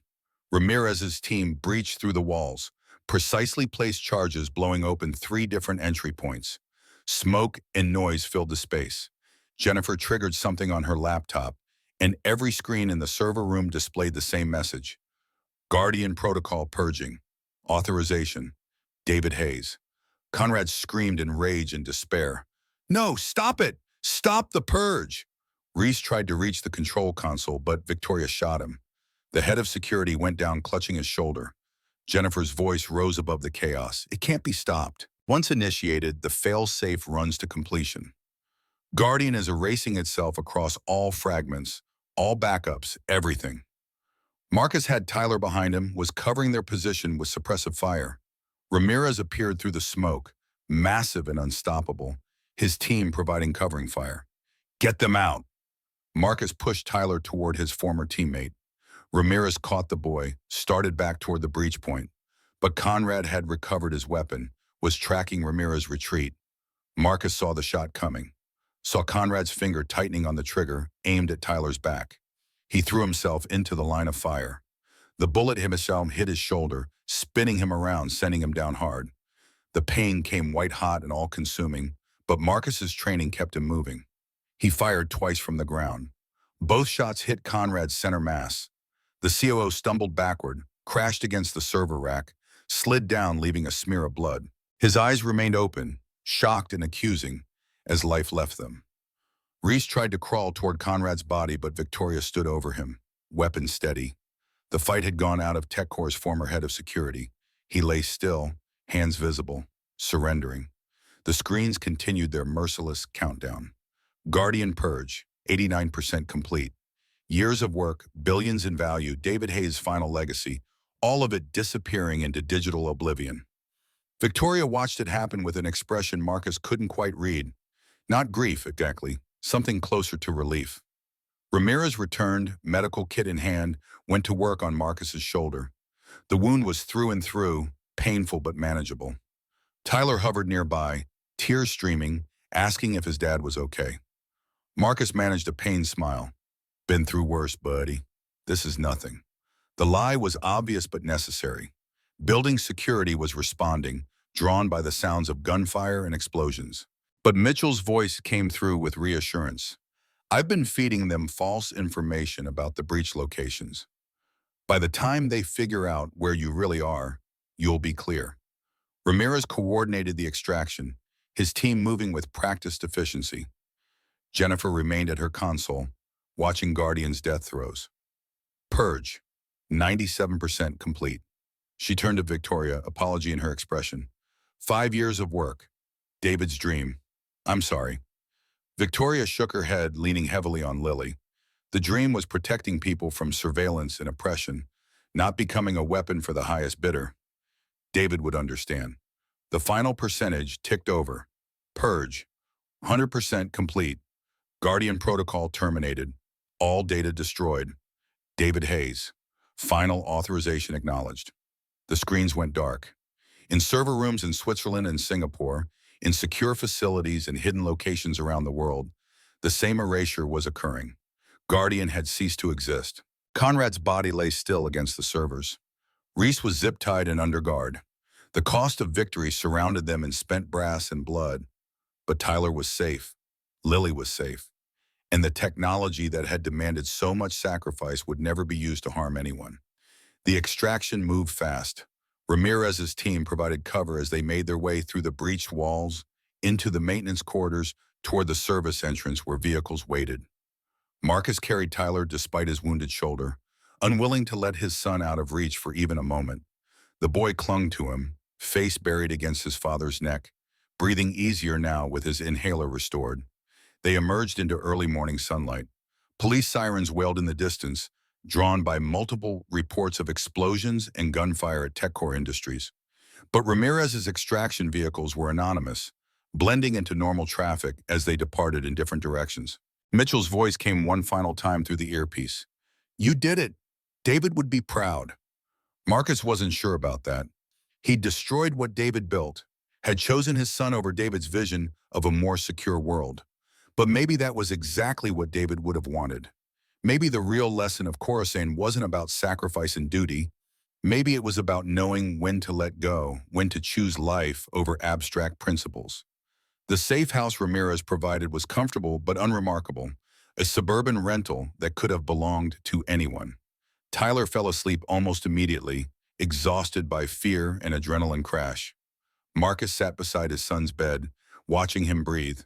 Speaker 1: Ramirez's team breached through the walls, precisely placed charges blowing open 3 different entry points. Smoke and noise filled the space. Jennifer triggered something on her laptop, and every screen in the server room displayed the same message. Guardian Protocol Purging. Authorization. David Hayes. Conrad screamed in rage and despair. No, stop it! Stop the purge! Reese tried to reach the control console, but Victoria shot him. The head of security went down clutching his shoulder. Jennifer's voice rose above the chaos. It can't be stopped. Once initiated, the fail-safe runs to completion. Guardian is erasing itself across all fragments, all backups, everything. Marcus had Tyler behind him, was covering their position with suppressive fire. Ramirez appeared through the smoke, massive and unstoppable, his team providing covering fire. Get them out! Marcus pushed Tyler toward his former teammate. Ramirez caught the boy, started back toward the breach point. But Conrad had recovered his weapon, was tracking Ramirez's retreat. Marcus saw the shot coming, saw Conrad's finger tightening on the trigger, aimed at Tyler's back. He threw himself into the line of fire. The bullet himself hit his shoulder, spinning him around, sending him down hard. The pain came white-hot and all-consuming, but Marcus's training kept him moving. He fired twice from the ground. Both shots hit Conrad's center mass. The COO stumbled backward, crashed against the server rack, slid down, leaving a smear of blood. His eyes remained open, shocked and accusing, as life left them. Reese tried to crawl toward Conrad's body, but Victoria stood over him, weapon steady. The fight had gone out of TechCore's former head of security. He lay still, hands visible, surrendering. The screens continued their merciless countdown. Guardian Purge. 89% complete. Years of work, billions in value, David Hayes' final legacy, all of it disappearing into digital oblivion. Victoria watched it happen with an expression Marcus couldn't quite read. Not grief, exactly, something closer to relief. Ramirez returned, medical kit in hand, went to work on Marcus's shoulder. The wound was through and through, painful but manageable. Tyler hovered nearby, tears streaming, asking if his dad was okay. Marcus managed a pained smile. Been through worse, buddy. This is nothing. The lie was obvious but necessary. Building security was responding, drawn by the sounds of gunfire and explosions. But Mitchell's voice came through with reassurance. I've been feeding them false information about the breach locations. By the time they figure out where you really are, you'll be clear. Ramirez coordinated the extraction, his team moving with practiced efficiency. Jennifer remained at her console, watching Guardian's death throes. Purge, 97% complete. She turned to Victoria, apology in her expression. 5 years of work. David's dream. I'm sorry. Victoria shook her head, leaning heavily on Lily. The dream was protecting people from surveillance and oppression, not becoming a weapon for the highest bidder. David would understand. The final percentage ticked over. Purge, 100% complete. Guardian protocol terminated. All data destroyed. David Hayes. Final authorization acknowledged. The screens went dark. In server rooms in Switzerland and Singapore, in secure facilities and hidden locations around the world, the same erasure was occurring. Guardian had ceased to exist. Conrad's body lay still against the servers. Reese was zip-tied and under guard. The cost of victory surrounded them in spent brass and blood. But Tyler was safe. Lily was safe. And the technology that had demanded so much sacrifice would never be used to harm anyone. The extraction moved fast. Ramirez's team provided cover as they made their way through the breached walls, into the maintenance quarters, toward the service entrance where vehicles waited. Marcus carried Tyler despite his wounded shoulder, unwilling to let his son out of reach for even a moment. The boy clung to him, face buried against his father's neck, breathing easier now with his inhaler restored. They emerged into early morning sunlight. Police sirens wailed in the distance, drawn by multiple reports of explosions and gunfire at TechCore Industries. But Ramirez's extraction vehicles were anonymous, blending into normal traffic as they departed in different directions. Mitchell's voice came one final time through the earpiece. You did it. David would be proud. Marcus wasn't sure about that. He'd destroyed what David built, had chosen his son over David's vision of a more secure world. But maybe that was exactly what David would have wanted. Maybe the real lesson of Coruscant wasn't about sacrifice and duty. Maybe it was about knowing when to let go, when to choose life over abstract principles. The safe house Ramirez provided was comfortable but unremarkable, a suburban rental that could have belonged to anyone. Tyler fell asleep almost immediately, exhausted by fear and adrenaline crash. Marcus sat beside his son's bed, watching him breathe,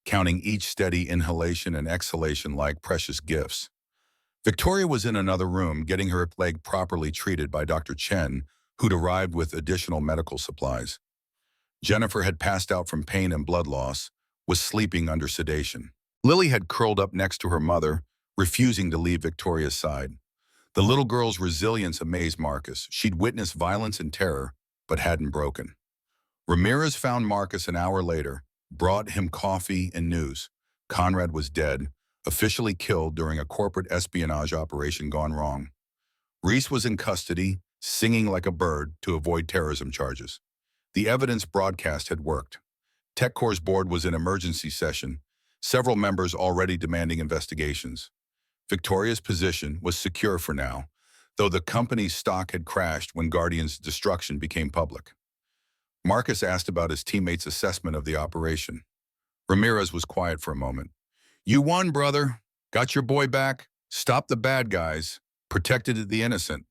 Speaker 1: counting each steady inhalation and exhalation like precious gifts. Victoria was in another room, getting her leg properly treated by Dr. Chen, who'd arrived with additional medical supplies. Jennifer had passed out from pain and blood loss, was sleeping under sedation. Lily had curled up next to her mother, refusing to leave Victoria's side. The little girl's resilience amazed Marcus. She'd witnessed violence and terror, but hadn't broken. Ramirez found Marcus an hour later, brought him coffee and news. Conrad was dead, officially killed during a corporate espionage operation gone wrong. Reese was in custody, singing like a bird to avoid terrorism charges. The evidence broadcast had worked. TechCore's board was in emergency session, several members already demanding investigations. Victoria's position was secure for now, though the company's stock had crashed when Guardian's destruction became public. Marcus asked about his teammates' assessment of the operation. Ramirez was quiet for a moment. You won, brother. Got your boy back. Stopped the bad guys. Protected the innocent.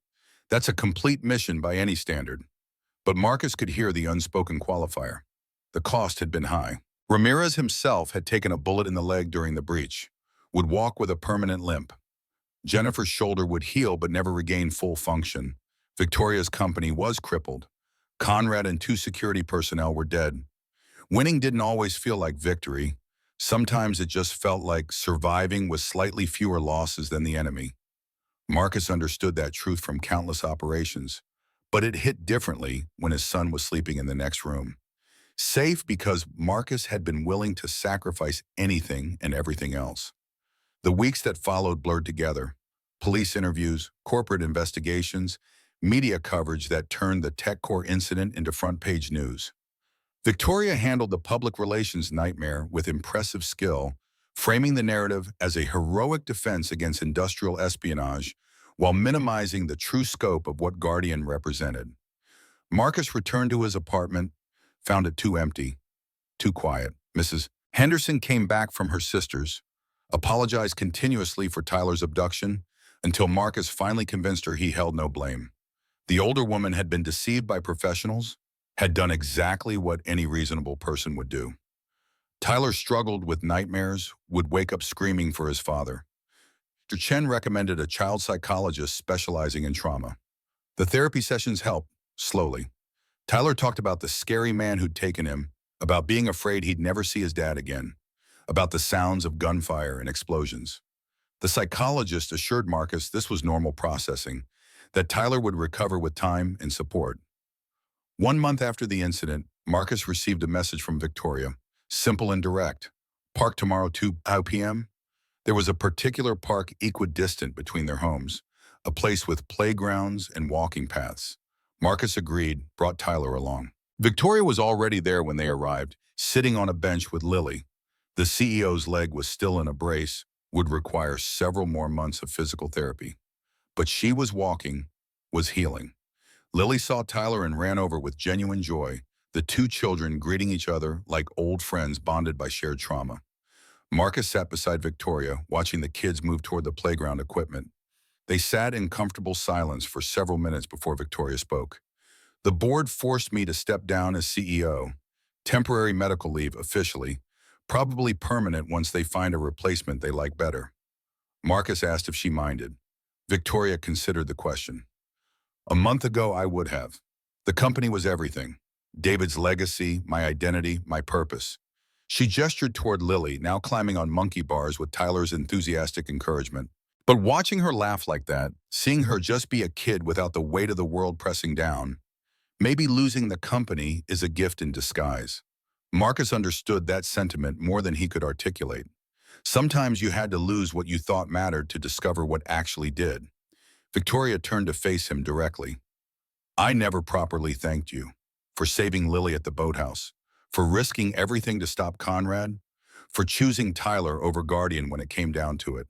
Speaker 1: That's a complete mission by any standard. But Marcus could hear the unspoken qualifier. The cost had been high. Ramirez himself had taken a bullet in the leg during the breach, would walk with a permanent limp. Jennifer's shoulder would heal but never regain full function. Victoria's company was crippled. Conrad and 2 security personnel were dead. Winning didn't always feel like victory. Sometimes it just felt like surviving with slightly fewer losses than the enemy. Marcus understood that truth from countless operations, but it hit differently when his son was sleeping in the next room. Safe because Marcus had been willing to sacrifice anything and everything else. The weeks that followed blurred together. Police interviews, corporate investigations, media coverage that turned the TechCore incident into front-page news. Victoria handled the public relations nightmare with impressive skill, framing the narrative as a heroic defense against industrial espionage while minimizing the true scope of what Guardian represented. Marcus returned to his apartment, found it too empty, too quiet. Mrs. Henderson came back from her sister's, apologized continuously for Tyler's abduction, until Marcus finally convinced her he held no blame. The older woman had been deceived by professionals, had done exactly what any reasonable person would do. Tyler struggled with nightmares, would wake up screaming for his father. Dr. Chen recommended a child psychologist specializing in trauma. The therapy sessions helped, slowly. Tyler talked about the scary man who'd taken him, about being afraid he'd never see his dad again, about the sounds of gunfire and explosions. The psychologist assured Marcus this was normal processing, that Tyler would recover with time and support. 1 month after the incident, Marcus received a message from Victoria, simple and direct. Park tomorrow 2 p.m. There was a particular park equidistant between their homes, a place with playgrounds and walking paths. Marcus agreed, brought Tyler along. Victoria was already there when they arrived, sitting on a bench with Lily. The CEO's leg was still in a brace, would require several more months of physical therapy. But she was walking, was healing. Lily saw Tyler and ran over with genuine joy, the two children greeting each other like old friends bonded by shared trauma. Marcus sat beside Victoria, watching the kids move toward the playground equipment. They sat in comfortable silence for several minutes before Victoria spoke. The board forced me to step down as CEO. Temporary medical leave officially, probably permanent once they find a replacement they like better. Marcus asked if she minded. Victoria considered the question. A month ago, I would have. The company was everything. David's legacy, my identity, my purpose. She gestured toward Lily, now climbing on monkey bars with Tyler's enthusiastic encouragement. But watching her laugh like that, seeing her just be a kid without the weight of the world pressing down, maybe losing the company is a gift in disguise. Marcus understood that sentiment more than he could articulate. Sometimes you had to lose what you thought mattered to discover what actually did. Victoria turned to face him directly. I never properly thanked you for saving Lily at the boathouse, for risking everything to stop Conrad, for choosing Tyler over Guardian when it came down to it.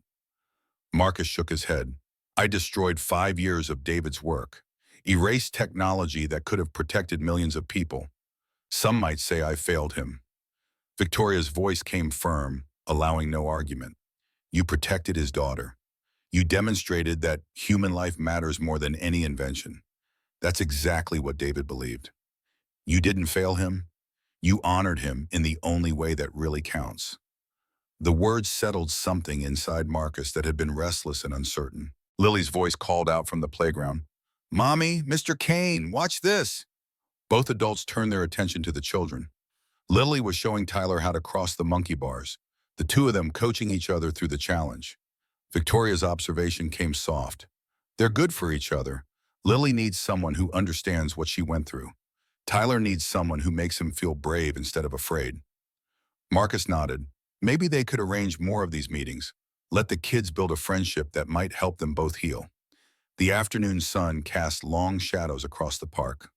Speaker 1: Marcus shook his head. I destroyed 5 years of David's work, erased technology that could have protected millions of people. Some might say I failed him. Victoria's voice came firm, allowing no argument. You protected his daughter. You demonstrated that human life matters more than any invention. That's exactly what David believed. You didn't fail him. You honored him in the only way that really counts. The words settled something inside Marcus that had been restless and uncertain. Lily's voice called out from the playground. Mommy, Mr. Kane, watch this. Both adults turned their attention to the children. Lily was showing Tyler how to cross the monkey bars, the two of them coaching each other through the challenge. Victoria's observation came soft. They're good for each other. Lily needs someone who understands what she went through. Tyler needs someone who makes him feel brave instead of afraid. Marcus nodded. Maybe they could arrange more of these meetings. Let the kids build a friendship that might help them both heal. The afternoon sun cast long shadows across the park.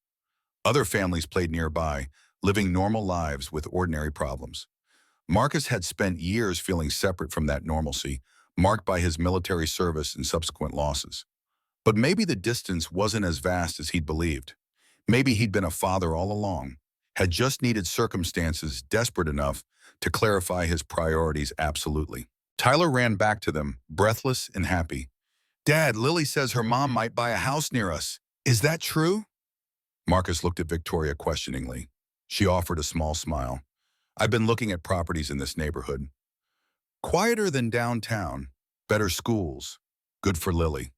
Speaker 1: Other families played nearby, living normal lives with ordinary problems. Marcus had spent years feeling separate from that normalcy, marked by his military service and subsequent losses. But maybe the distance wasn't as vast as he'd believed. Maybe he'd been a father all along, had just needed circumstances desperate enough to clarify his priorities absolutely. Tyler ran back to them, breathless and happy. Dad, Lily says her mom might buy a house near us. Is that true? Marcus looked at Victoria questioningly. She offered a small smile. I've been looking at properties in this neighborhood. Quieter than downtown, better schools, good for Lily.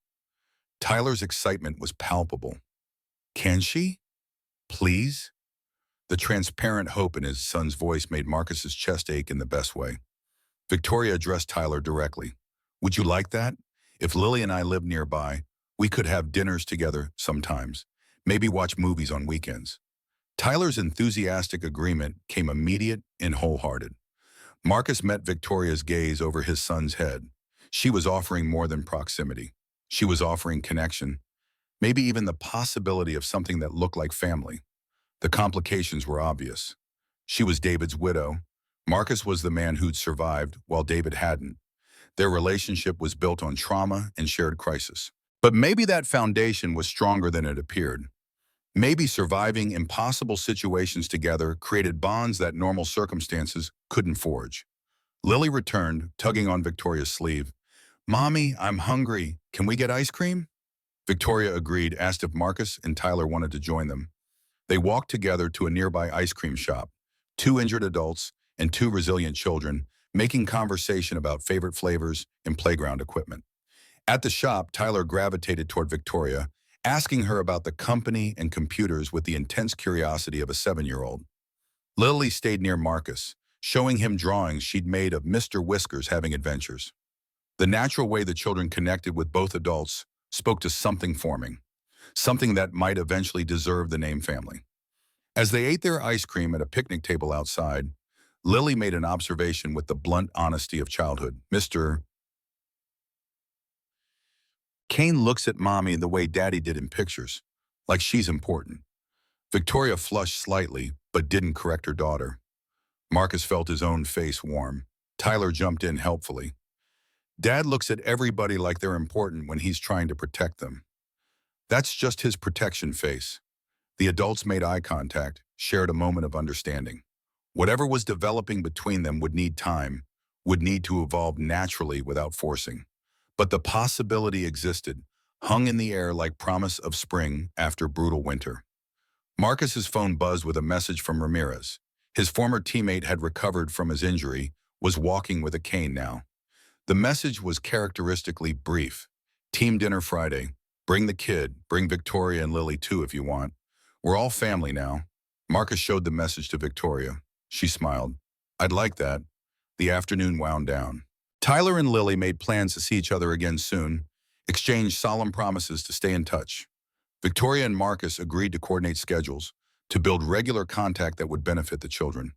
Speaker 1: Tyler's excitement was palpable. Can she? Please? The transparent hope in his son's voice made Marcus's chest ache in the best way. Victoria addressed Tyler directly. Would you like that? If Lily and I lived nearby, we could have dinners together sometimes. Maybe watch movies on weekends. Tyler's enthusiastic agreement came immediate and wholehearted. Marcus met Victoria's gaze over his son's head. She was offering more than proximity. She was offering connection, maybe even the possibility of something that looked like family. The complications were obvious. She was David's widow. Marcus was the man who'd survived, while David hadn't. Their relationship was built on trauma and shared crisis. But maybe that foundation was stronger than it appeared. Maybe surviving impossible situations together created bonds that normal circumstances couldn't forge. Lily returned, tugging on Victoria's sleeve. Mommy, I'm hungry. Can we get ice cream? Victoria agreed, asked if Marcus and Tyler wanted to join them. They walked together to a nearby ice cream shop, two injured adults and two resilient children, making conversation about favorite flavors and playground equipment. At the shop, Tyler gravitated toward Victoria, asking her about the company and computers with the intense curiosity of a 7-year-old. Lily stayed near Marcus, showing him drawings she'd made of Mr. Whiskers having adventures. The natural way the children connected with both adults spoke to something forming, something that might eventually deserve the name family. As they ate their ice cream at a picnic table outside, Lily made an observation with the blunt honesty of childhood. Mr. Kane looks at Mommy the way Daddy did in pictures, like she's important. Victoria flushed slightly, but didn't correct her daughter. Marcus felt his own face warm. Tyler jumped in helpfully. Dad looks at everybody like they're important when he's trying to protect them. That's just his protection face. The adults made eye contact, shared a moment of understanding. Whatever was developing between them would need time, would need to evolve naturally without forcing. But the possibility existed, hung in the air like promise of spring after brutal winter. Marcus's phone buzzed with a message from Ramirez. His former teammate had recovered from his injury, was walking with a cane now. The message was characteristically brief. Team dinner Friday. Bring the kid. Bring Victoria and Lily too if you want. We're all family now. Marcus showed the message to Victoria. She smiled. I'd like that. The afternoon wound down. Tyler and Lily made plans to see each other again soon, exchanged solemn promises to stay in touch. Victoria and Marcus agreed to coordinate schedules, to build regular contact that would benefit the children.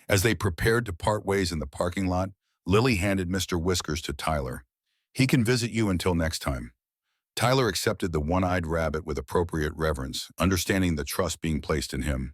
Speaker 1: As they prepared to part ways in the parking lot, Lily handed Mr. Whiskers to Tyler. He can visit you until next time. Tyler accepted the one-eyed rabbit with appropriate reverence, understanding the trust being placed in him.